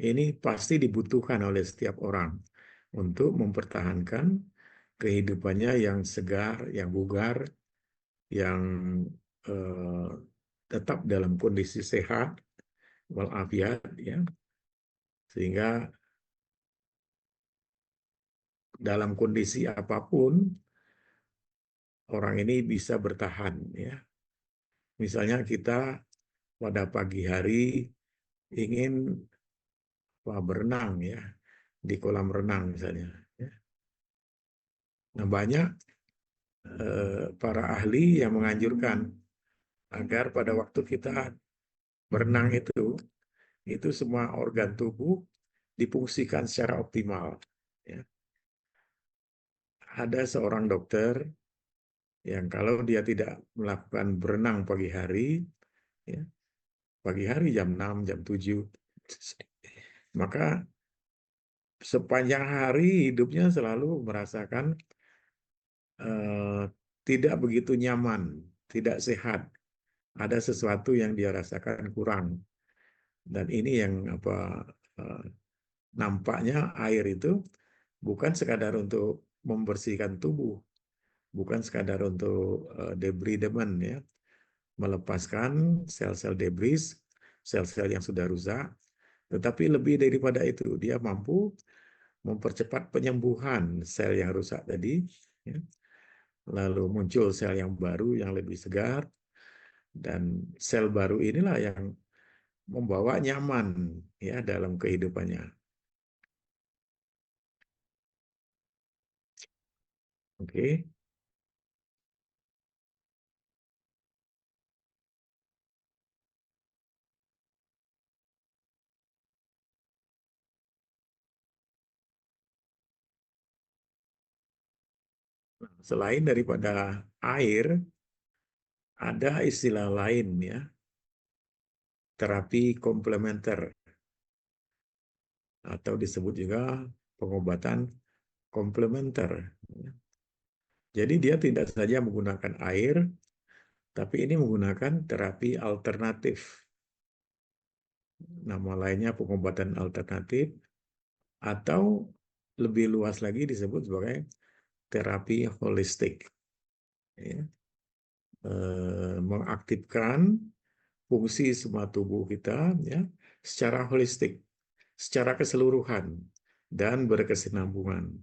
ini pasti dibutuhkan oleh setiap orang untuk mempertahankan kehidupannya yang segar, yang bugar, yang eh, tetap dalam kondisi sehat walafiat ya, sehingga dalam kondisi apapun orang ini bisa bertahan ya. Misalnya kita pada pagi hari ingin berenang ya di kolam renang misalnya. Ya. Nah, banyak para ahli yang menganjurkan agar pada waktu kita berenang itu semua organ tubuh difungsikan secara optimal. Ya. Ada seorang dokter yang kalau dia tidak melakukan berenang pagi hari, ya, pagi hari jam 6, jam 7, maka sepanjang hari hidupnya selalu merasakan eh, tidak begitu nyaman, tidak sehat. Ada sesuatu yang dia rasakan kurang. Dan ini yang eh, nampaknya air itu bukan sekadar untuk membersihkan tubuh, bukan sekadar untuk debridement ya, melepaskan sel-sel debris, sel-sel yang sudah rusak, tetapi lebih daripada itu, dia mampu mempercepat penyembuhan sel yang rusak tadi, ya. Lalu muncul sel yang baru yang lebih segar, dan sel baru inilah yang membawa nyaman ya dalam kehidupannya. Oke. Selain daripada air, ada istilah lain ya, terapi komplementer atau disebut juga pengobatan komplementer. Jadi dia tidak saja menggunakan air, tapi ini menggunakan terapi alternatif. Nama lainnya pengobatan alternatif, atau lebih luas lagi disebut sebagai terapi holistik. Ya. Mengaktifkan fungsi semua tubuh kita ya, secara holistik, secara keseluruhan, dan berkesinambungan.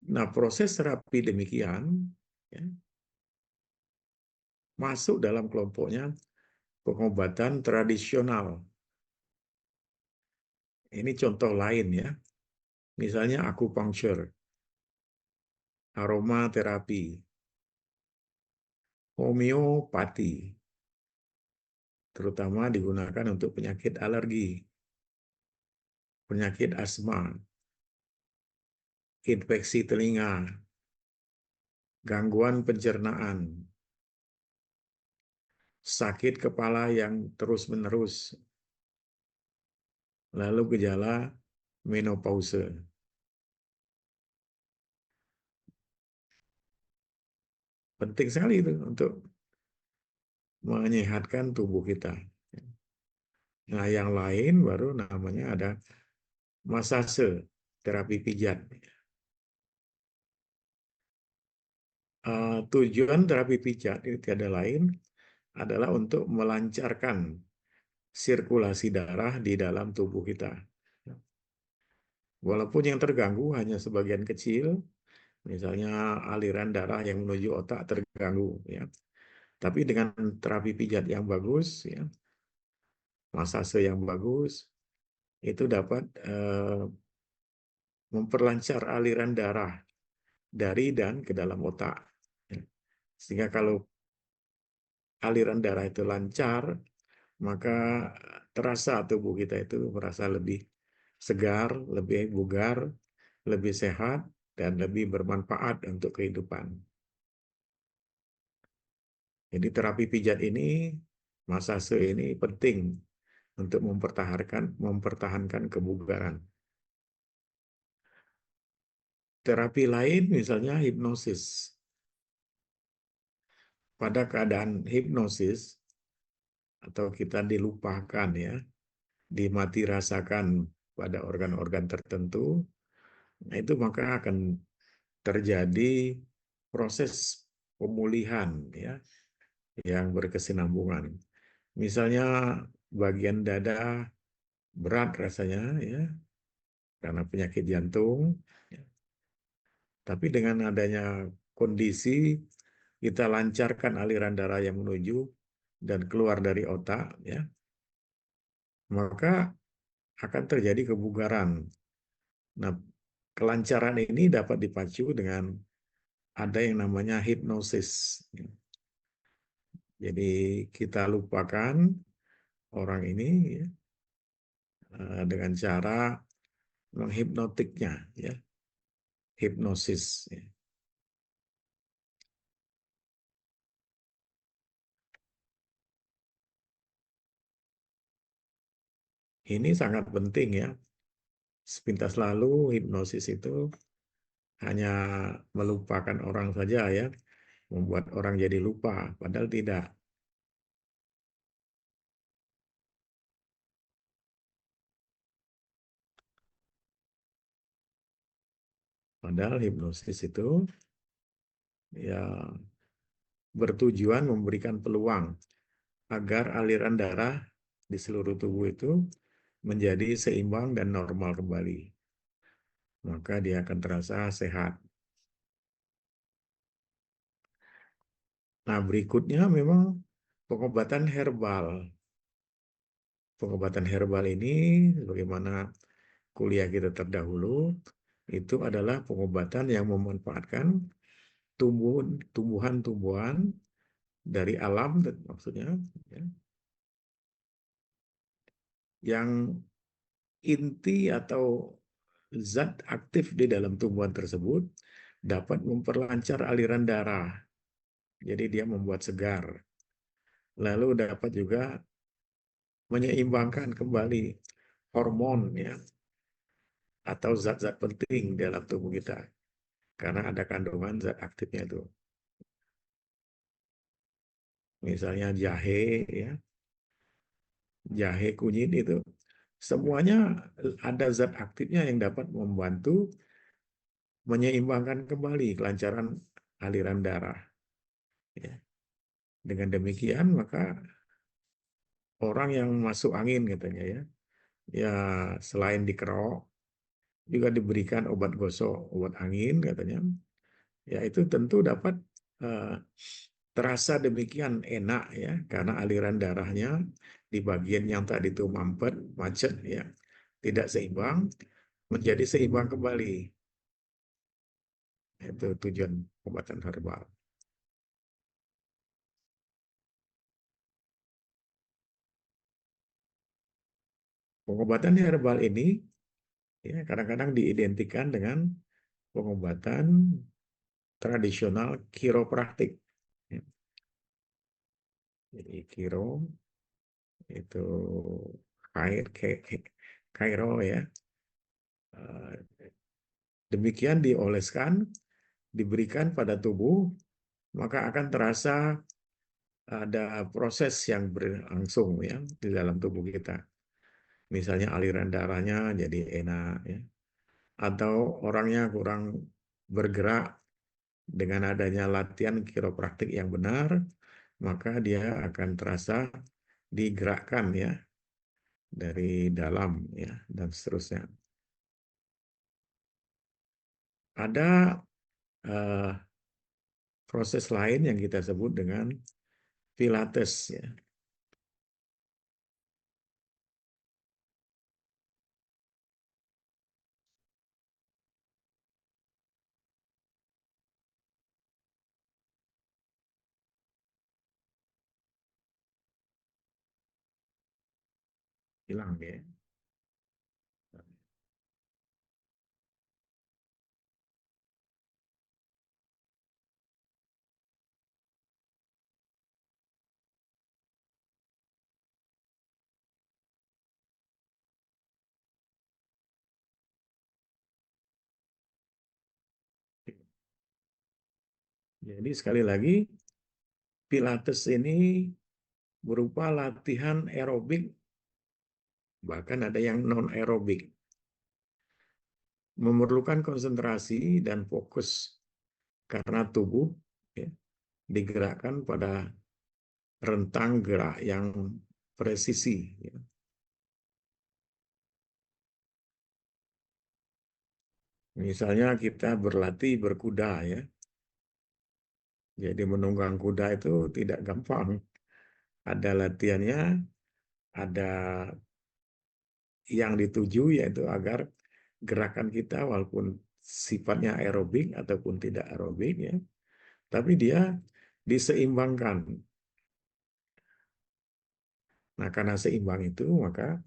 Nah, proses terapi demikian ya, masuk dalam kelompoknya pengobatan tradisional. Ini contoh lain ya. Misalnya akupunktur, aromaterapi, homeopati, terutama digunakan untuk penyakit alergi, penyakit asma, infeksi telinga, gangguan pencernaan, sakit kepala yang terus-menerus, lalu gejala menopause. Penting sekali itu untuk menyehatkan tubuh kita. Nah, yang lain baru namanya ada massage, terapi pijat. Tujuan terapi pijat ini tiada lain adalah untuk melancarkan sirkulasi darah di dalam tubuh kita. Walaupun yang terganggu hanya sebagian kecil, misalnya aliran darah yang menuju otak terganggu, ya. Tapi dengan terapi pijat yang bagus, ya, massase yang bagus, itu dapat memperlancar aliran darah dari dan ke dalam otak. Sehingga kalau aliran darah itu lancar, maka terasa tubuh kita itu merasa lebih segar, lebih bugar, lebih sehat, dan lebih bermanfaat untuk kehidupan. Jadi terapi pijat ini, massase ini penting untuk mempertahankan kebugaran. Terapi lain misalnya hipnosis. Pada keadaan hipnosis atau kita dilupakan ya, dimati rasakan pada organ-organ tertentu, nah itu maka akan terjadi proses pemulihan ya yang berkesinambungan. Misalnya bagian dada berat rasanya ya karena penyakit jantung. Tapi dengan adanya kondisi kita lancarkan aliran darah yang menuju dan keluar dari otak ya, maka akan terjadi kebugaran. Nah, kelancaran ini dapat dipacu dengan ada yang namanya hipnosis. Jadi kita lupakan orang ini ya, dengan cara menghipnotiknya, ya, hipnosis. Ya. Ini sangat penting ya. Sepintas lalu hipnosis itu hanya melupakan orang saja ya, membuat orang jadi lupa, padahal tidak. Padahal hipnosis itu ya bertujuan memberikan peluang agar aliran darah di seluruh tubuh itu menjadi seimbang dan normal kembali. Maka dia akan terasa sehat. Nah, berikutnya memang pengobatan herbal. Pengobatan herbal ini, bagaimana kuliah kita terdahulu, itu adalah pengobatan yang memanfaatkan tumbuhan-tumbuhan dari alam, maksudnya, ya, yang inti atau zat aktif di dalam tumbuhan tersebut dapat memperlancar aliran darah. Jadi dia membuat segar. Lalu dapat juga menyeimbangkan kembali hormon ya atau zat-zat penting dalam tubuh kita karena ada kandungan zat aktifnya itu. Misalnya jahe ya, jahe kunyit itu semuanya ada zat aktifnya yang dapat membantu menyeimbangkan kembali kelancaran aliran darah. Ya. Dengan demikian maka orang yang masuk angin katanya ya, ya selain dikerok juga diberikan obat gosok, obat angin katanya, ya itu tentu dapat eh, terasa demikian enak ya karena aliran darahnya di bagian yang tadi itu mampet, macet ya, tidak seimbang menjadi seimbang kembali. Itu tujuan pengobatan herbal. Pengobatan herbal ini ya kadang-kadang diidentikan dengan pengobatan tradisional kiropraktik. Ya. Jadi kiro itu Kairo ya. Demikian dioleskan, diberikan pada tubuh, maka akan terasa ada proses yang berlangsung ya di dalam tubuh kita. Misalnya aliran darahnya jadi enak ya. Atau orangnya kurang bergerak dengan adanya latihan kiropraktik yang benar, maka dia akan terasa digerakkan ya dari dalam ya dan seterusnya. Ada uh, proses lain yang kita sebut dengan Pilates ya. Hilang ya. Jadi sekali lagi Pilates ini berupa latihan aerobik, bahkan ada yang non aerobik, memerlukan konsentrasi dan fokus karena tubuh ya, digerakkan pada rentang gerak yang presisi. Ya. Misalnya kita berlatih berkuda ya. Jadi menunggang kuda itu tidak gampang. Ada latihannya, ada yang dituju yaitu agar gerakan kita walaupun sifatnya aerobik ataupun tidak aerobik ya, tapi dia diseimbangkan. Nah, karena seimbang itu maka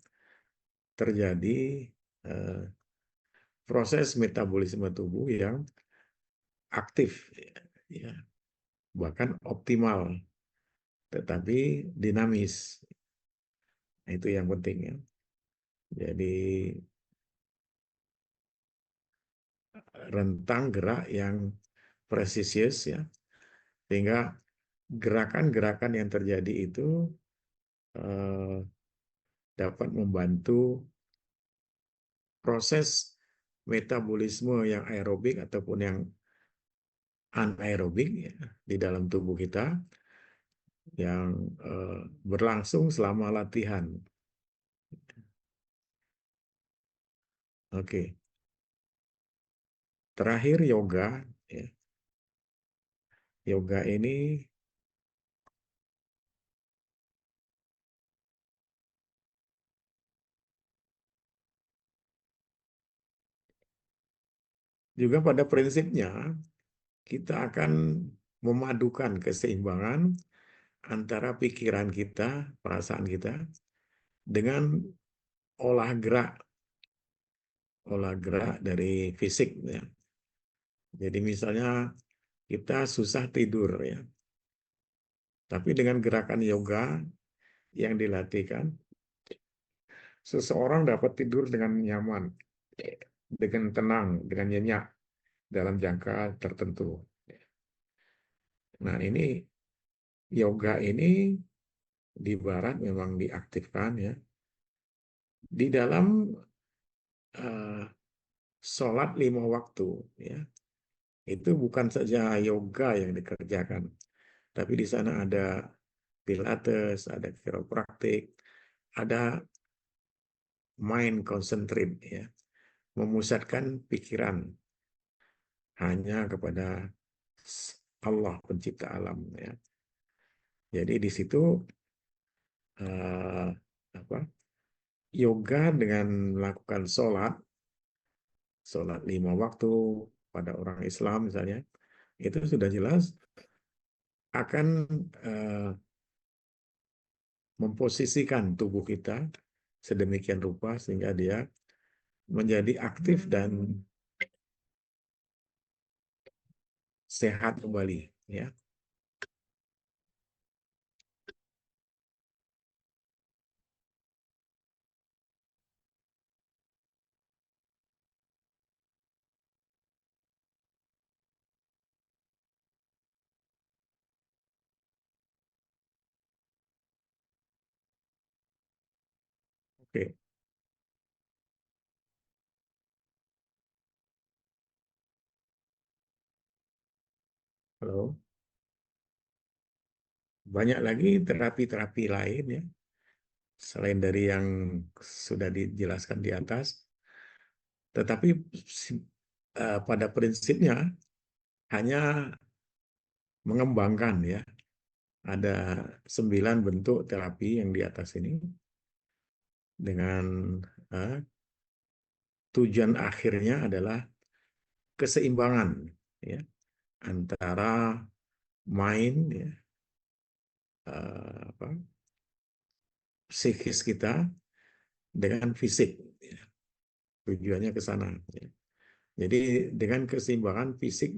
terjadi eh, proses metabolisme tubuh yang aktif ya, bahkan optimal tetapi dinamis. Nah, itu yang penting ya. Jadi rentang gerak yang presisius ya, sehingga gerakan-gerakan yang terjadi itu eh, dapat membantu proses metabolisme yang aerobik ataupun yang anaerobik ya, di dalam tubuh kita yang berlangsung selama latihan. Oke, terakhir yoga. Ya. Yoga ini juga pada prinsipnya kita akan memadukan keseimbangan antara pikiran kita, perasaan kita, dengan olah gerak dari fisik. Ya. Jadi misalnya kita susah tidur ya, tapi dengan gerakan yoga yang dilatihkan, seseorang dapat tidur dengan nyaman, dengan tenang, dengan nyenyak dalam jangka tertentu. Nah ini yoga ini di barat memang diaktifkan ya di dalam uh, sholat 5 waktu ya. Itu bukan saja yoga yang dikerjakan, tapi di sana ada pilates, ada kiropraktik, ada mind concentrate ya, memusatkan pikiran hanya kepada Allah pencipta alam ya. Jadi di situ uh, apa, yoga dengan melakukan sholat 5 waktu pada orang Islam misalnya, itu sudah jelas akan uh, memposisikan tubuh kita sedemikian rupa sehingga dia menjadi aktif dan sehat kembali ya. Oke, halo. Banyak lagi terapi-terapi lain ya selain dari yang sudah dijelaskan di atas. Tetapi pada prinsipnya hanya mengembangkan ya. Ada 9 bentuk terapi yang di atas ini dengan uh, tujuan akhirnya adalah keseimbangan ya antara mind ya, apa, psikis kita dengan fisik. Ya. Tujuannya ke sana. Ya. Jadi dengan keseimbangan fisik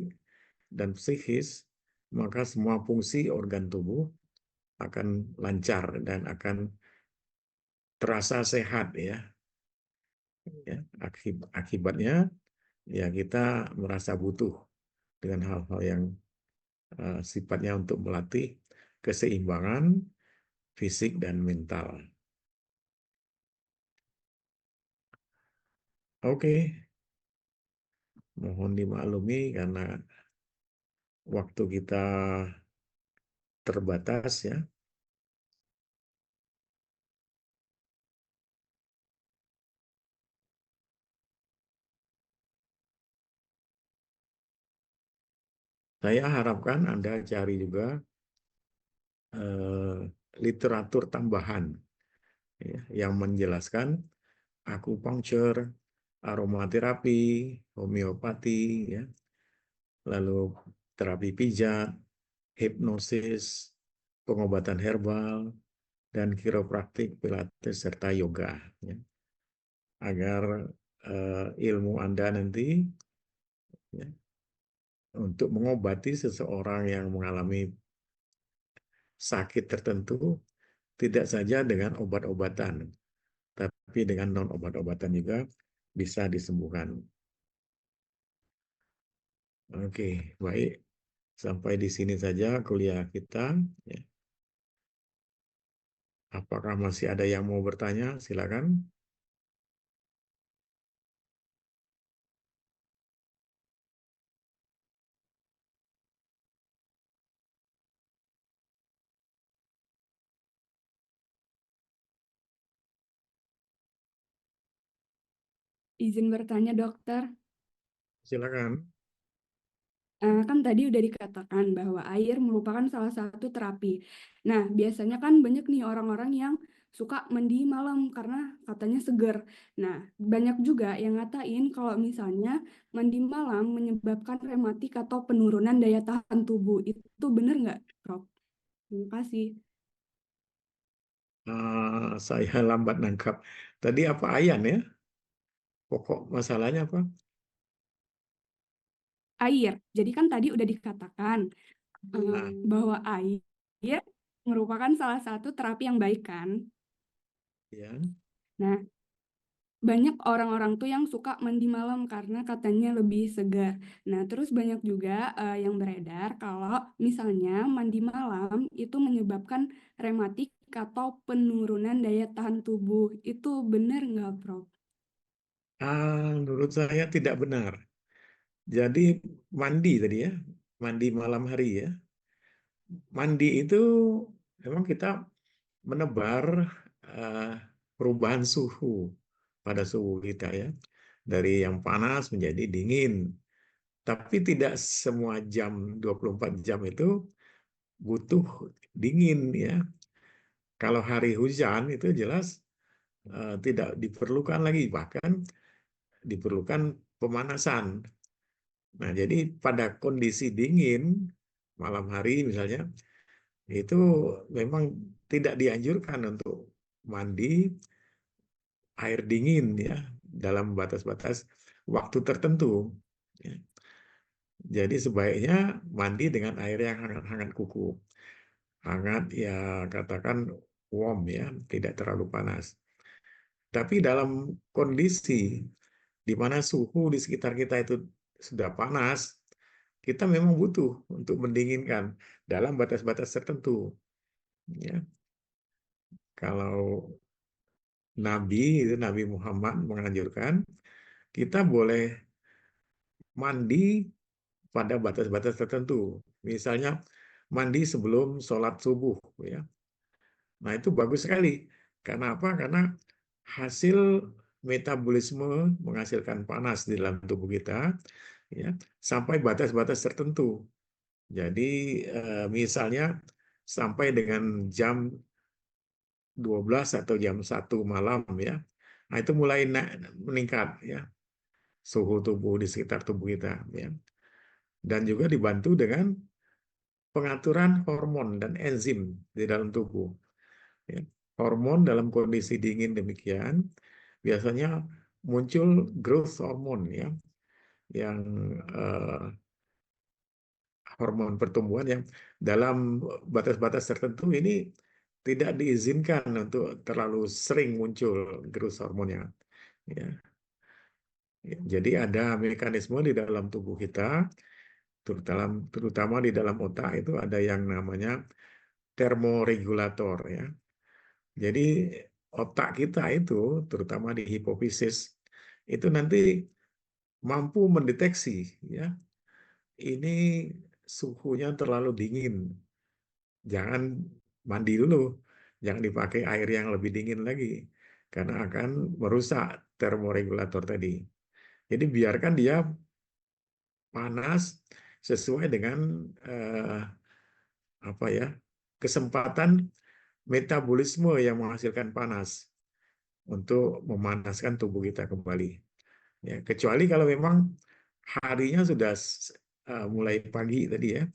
dan psikis, maka semua fungsi organ tubuh akan lancar dan akan terasa sehat ya. Ya. Akibatnya ya kita merasa butuh dengan hal-hal yang sifatnya untuk melatih keseimbangan fisik dan mental. Oke, mohon dimaklumi karena waktu kita terbatas ya. Saya harapkan Anda cari juga literatur tambahan ya, yang menjelaskan akupunktur, aromaterapi, homeopati, ya, lalu terapi pijat, hipnosis, pengobatan herbal, dan kiropraktik, pilates, serta yoga. Ya. Agar ilmu Anda nanti ya, untuk mengobati seseorang yang mengalami sakit tertentu, tidak saja dengan obat-obatan, tapi dengan non-obat-obatan juga bisa disembuhkan. Oke, baik. Sampai di sini saja kuliah kita. Ya. Apakah masih ada yang mau bertanya? Silakan.
Izin bertanya, dokter.
Silakan.
Kan tadi udah dikatakan bahwa air merupakan salah satu terapi. Nah, biasanya kan banyak nih orang-orang yang suka mandi malam karena katanya seger. Nah, banyak juga yang ngatain kalau misalnya mandi malam menyebabkan rematik atau penurunan daya tahan tubuh. Itu benar nggak, Prof? Terima kasih.
Saya lambat nangkap. Tadi apa Ayan ya? Pokok masalahnya apa?
Air. Jadi kan tadi udah dikatakan
Nah,
bahwa air merupakan salah satu terapi yang baik kan.
ya.
Nah, banyak orang-orang tuh yang suka mandi malam karena katanya lebih segar. Nah, terus banyak juga yang beredar kalau misalnya mandi malam itu menyebabkan rematik atau penurunan daya tahan tubuh. Itu benar nggak, Prof?
Menurut saya tidak benar. Jadi mandi tadi ya, mandi malam hari ya. Mandi itu memang kita menebar eh, perubahan suhu pada suhu kita ya. Dari yang panas menjadi dingin. Tapi tidak semua jam 24 jam itu butuh dingin ya. Kalau hari hujan itu jelas tidak diperlukan lagi, bahkan diperlukan pemanasan. Nah, jadi pada kondisi dingin malam hari misalnya itu memang tidak dianjurkan untuk mandi air dingin ya dalam batas-batas waktu tertentu. Ya. Jadi sebaiknya mandi dengan air yang hangat-hangat kuku. Hangat ya katakan warm ya, tidak terlalu panas. Tapi dalam kondisi di mana suhu di sekitar kita itu sudah panas, kita memang butuh untuk mendinginkan dalam batas-batas tertentu. Ya, kalau Nabi itu Nabi Muhammad menganjurkan kita boleh mandi pada batas-batas tertentu. Misalnya mandi sebelum sholat subuh, ya. Nah itu bagus sekali. Karena apa? Karena hasil metabolisme menghasilkan panas di dalam tubuh kita, ya, sampai batas-batas tertentu. Jadi misalnya sampai dengan jam 12 atau jam 1 malam ya. Nah, itu mulai meningkat ya suhu tubuh di sekitar tubuh kita ya. Dan juga dibantu dengan pengaturan hormon dan enzim di dalam tubuh. Ya. Hormon dalam kondisi dingin demikian biasanya muncul growth hormone ya, yang eh, hormon pertumbuhan yang dalam batas-batas tertentu ini tidak diizinkan untuk terlalu sering muncul growth hormonnya. Ya. Jadi ada mekanisme di dalam tubuh kita, terutama di dalam otak itu ada yang namanya termoregulator ya. Jadi otak kita itu, terutama di hipofisis, itu nanti mampu mendeteksi ya, ini suhunya terlalu dingin. Jangan mandi dulu, jangan dipakai air yang lebih dingin lagi, karena akan merusak termoregulator tadi. Jadi biarkan dia panas, sesuai dengan apa ya, kesempatan metabolisme yang menghasilkan panas untuk memanaskan tubuh kita kembali. Ya, kecuali kalau memang harinya sudah mulai pagi tadi ya,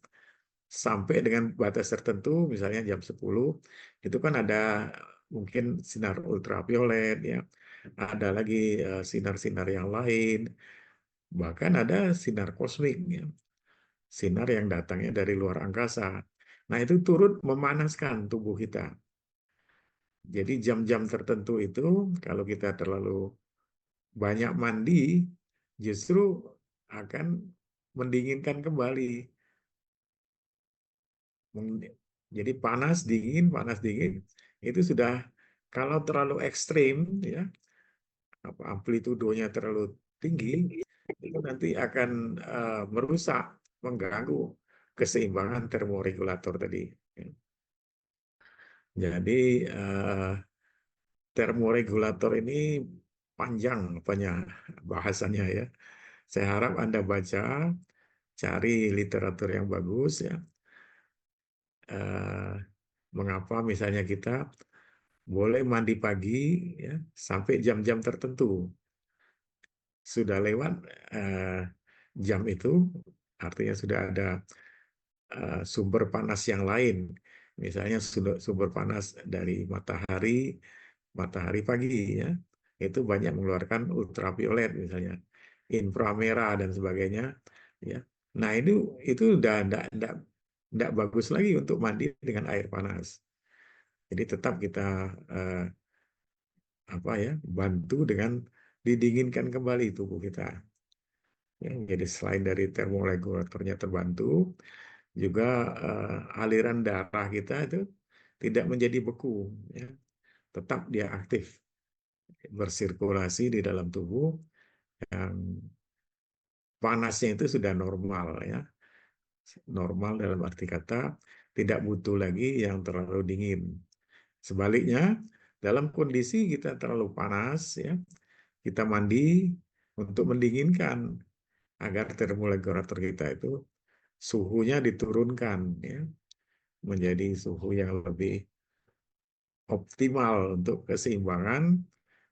sampai dengan batas tertentu, misalnya jam 10, itu kan ada mungkin sinar ultraviolet ya, ada lagi sinar-sinar yang lain, bahkan ada sinar kosmik ya, sinar yang datangnya dari luar angkasa. Nah, itu turut memanaskan tubuh kita. Jadi jam-jam tertentu itu kalau kita terlalu banyak mandi, justru akan mendinginkan kembali. Jadi panas dingin itu sudah, kalau terlalu ekstrim ya, amplitudonya terlalu tinggi, itu nanti akan merusak, mengganggu keseimbangan termoregulator tadi. Jadi termoregulator ini panjang apanya bahasannya ya. Saya harap Anda baca, cari literatur yang bagus ya. Eh, Mengapa misalnya kita boleh mandi pagi ya sampai jam-jam tertentu. Sudah lewat eh, jam itu, artinya sudah ada sumber panas yang lain. Misalnya sumber panas dari matahari pagi ya. Itu banyak mengeluarkan ultraviolet misalnya, inframerah dan sebagainya ya. Nah, itu udah enggak bagus lagi untuk mandi dengan air panas. Jadi tetap kita eh, apa ya, bantu dengan didinginkan kembali tubuh kita. Ya, jadi selain dari termoregulatornya terbantu, juga aliran darah kita itu tidak menjadi beku, ya. Tetap dia aktif, bersirkulasi di dalam tubuh, yang panasnya itu sudah normal ya. Normal dalam arti kata tidak butuh lagi yang terlalu dingin. Sebaliknya, dalam kondisi kita terlalu panas ya, kita mandi untuk mendinginkan agar termoregulator kita itu suhunya diturunkan ya, menjadi suhu yang lebih optimal untuk keseimbangan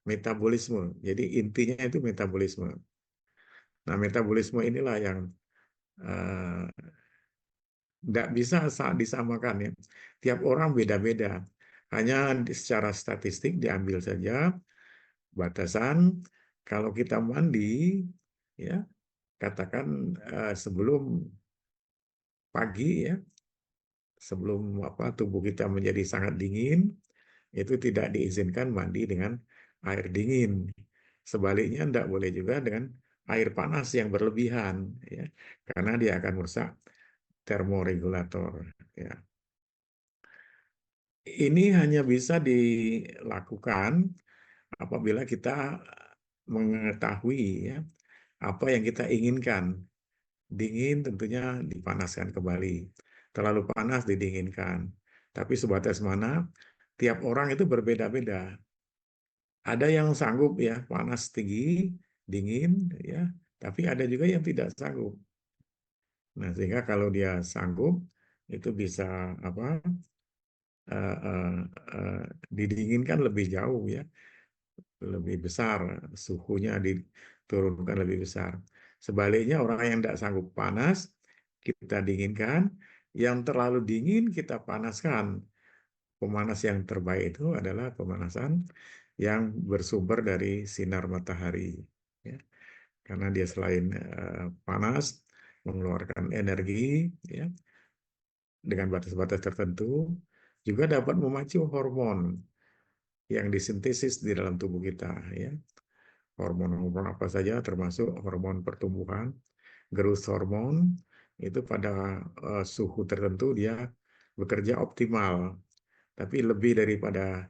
metabolisme. Jadi intinya itu metabolisme. Nah, metabolisme inilah yang tidak bisa disamakan ya. Tiap orang beda-beda. Hanya secara statistik diambil saja batasan, kalau kita mandi ya, katakan sebelum pagi ya, sebelum tubuh kita menjadi sangat dingin, itu tidak diizinkan mandi dengan air dingin. Sebaliknya tidak boleh juga dengan air panas yang berlebihan, ya, karena dia akan merusak termoregulator. Ya. Ini hanya bisa dilakukan apabila kita mengetahui ya, apa yang kita inginkan. Dingin tentunya dipanaskan kembali. Terlalu panas didinginkan. Tapi sebatas mana, tiap orang itu berbeda-beda. Ada yang sanggup ya panas tinggi, dingin ya, tapi ada juga yang tidak sanggup. Nah, sehingga kalau dia sanggup itu bisa apa? eh, eh, eh, Didinginkan lebih jauh ya, lebih besar, suhunya diturunkan lebih besar. Sebaliknya orang yang tidak sanggup panas, kita dinginkan, yang terlalu dingin kita panaskan. Pemanas yang terbaik itu adalah pemanasan yang bersumber dari sinar matahari. Ya. Karena dia selain panas, mengeluarkan energi, ya, dengan batas-batas tertentu, juga dapat memacu hormon yang disintesis di dalam tubuh kita. Ya. Hormon-hormon apa saja, termasuk hormon pertumbuhan, growth hormone, itu pada suhu tertentu dia bekerja optimal. Tapi lebih daripada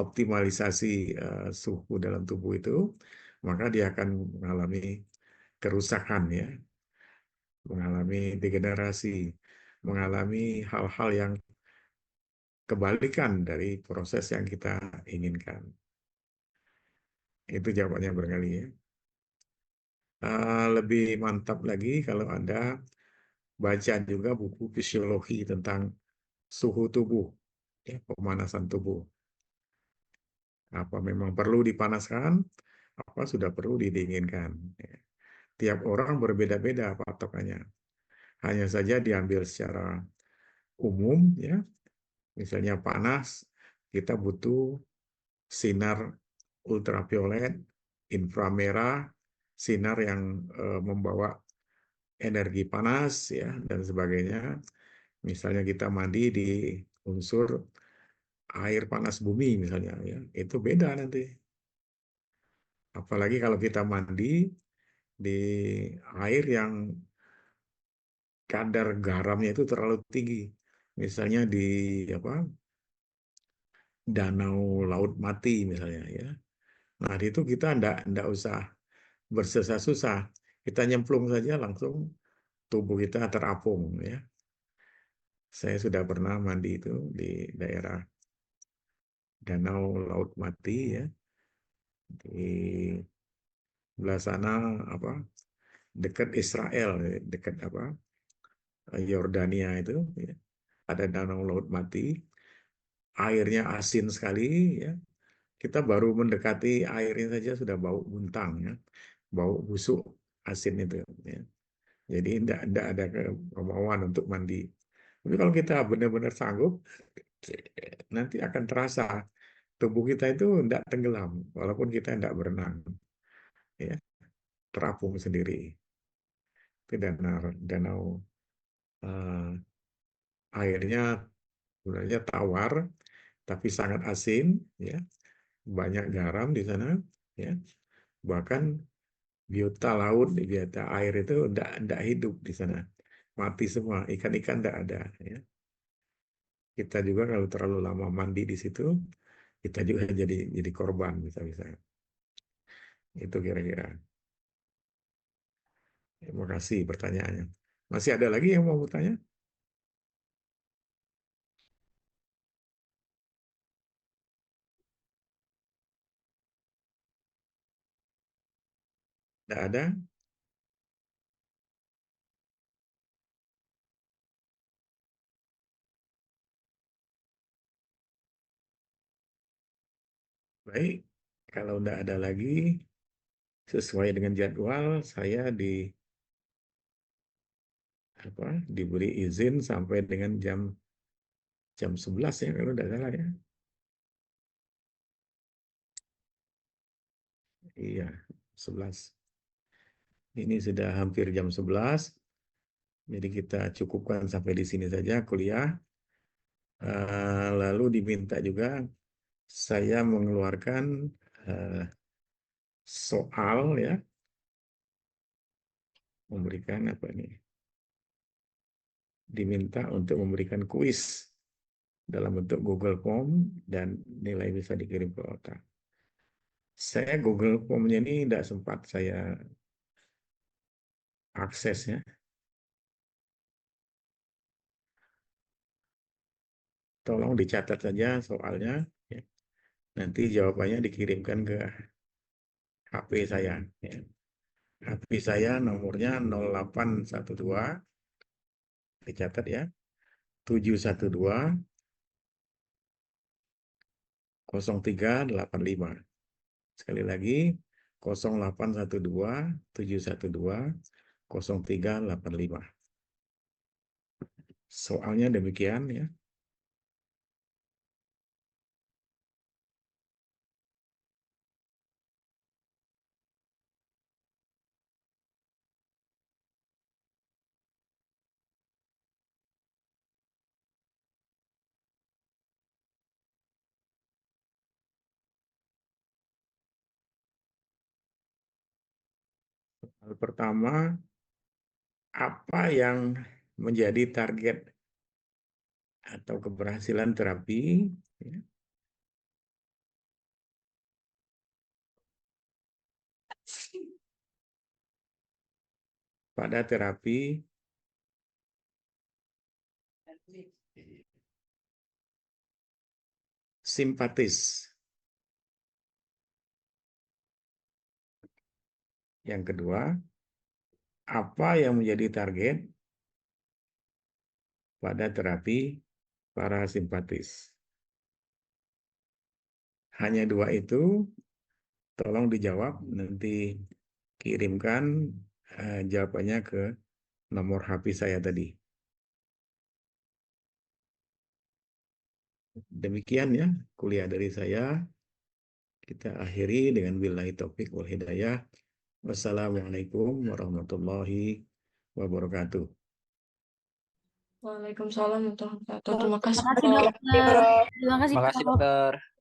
optimalisasi suhu dalam tubuh itu, maka dia akan mengalami kerusakan ya, mengalami degenerasi, mengalami hal-hal yang kebalikan dari proses yang kita inginkan. Itu jawabannya barangkali ya. Lebih mantap lagi kalau Anda baca juga buku fisiologi tentang suhu tubuh, ya, pemanasan tubuh. Apa memang perlu dipanaskan, apa sudah perlu didinginkan. Ya. Tiap orang berbeda-beda patokannya. Hanya saja diambil secara umum, ya. Misalnya panas, kita butuh sinar ultraviolet, inframerah, sinar yang membawa energi panas, ya, dan sebagainya. Misalnya kita mandi di unsur air panas bumi misalnya, ya, itu beda nanti. Apalagi kalau kita mandi di air yang kadar garamnya itu terlalu tinggi. Misalnya di apa, danau laut mati misalnya, ya. Nah, di itu kita ndak usah bersusah-susah. Kita nyemplung saja langsung tubuh kita terapung, ya. Saya sudah pernah mandi itu di daerah danau laut mati, ya, di sebelah sana, apa, dekat Israel, dekat apa, Yordania itu, ya, ada danau laut mati, airnya asin sekali, ya. Kita baru mendekati airnya saja sudah bau muntang, ya, bau busuk asin itu, ya. Jadi tidak ada kemauan untuk mandi. Tapi kalau kita benar-benar sanggup, nanti akan terasa tubuh kita itu tidak tenggelam, walaupun kita tidak berenang, ya, terapung sendiri. Itu danau eh, airnya sebenarnya tawar, tapi sangat asin, ya, banyak garam di sana, ya, bahkan biota laut, biota air itu tidak hidup di sana, mati semua, ikan-ikan tidak ada, ya. Kita juga kalau terlalu lama mandi di situ, kita juga jadi korban bisa-bisa. Itu kira-kira. Terima kasih pertanyaannya. Masih ada lagi yang mau bertanya? Tidak ada? Baik. Kalau tidak ada lagi, sesuai dengan jadwal, saya diberi izin sampai dengan jam 11 ya, kalau tidak salah, ya. Iya, 11. Ini sudah hampir jam 11. Jadi kita cukupkan sampai di sini saja kuliah. Lalu diminta juga saya mengeluarkan eh, soal, ya, memberikan apa ini? Diminta untuk memberikan kuis dalam bentuk Google Form dan nilai bisa dikirim ke otak. Saya Google Form-nya ini tidak sempat saya akses, ya. Tolong dicatat saja soalnya, ya. Nanti jawabannya dikirimkan ke HP saya, ya. HP saya nomornya 0812, dicatat ya, 712 0385. Sekali lagi, 0812 712 0385. Soalnya demikian, ya. Hal pertama, apa yang menjadi target atau keberhasilan terapi, ya, pada terapi simpatis. Yang kedua, apa yang menjadi target pada terapi parasimpatis? Hanya dua itu, tolong dijawab, nanti kirimkan jawabannya ke nomor HP saya tadi. Demikian ya kuliah dari saya. Kita akhiri dengan billahi taufik wal hidayah. Wassalamualaikum warahmatullahi wabarakatuh.
Waalaikumsalam warahmatullahi wabarakatuh. Terima kasih,
Terima kasih
Prof.
dokter. Terima kasih
Makasih
Prof.
dokter.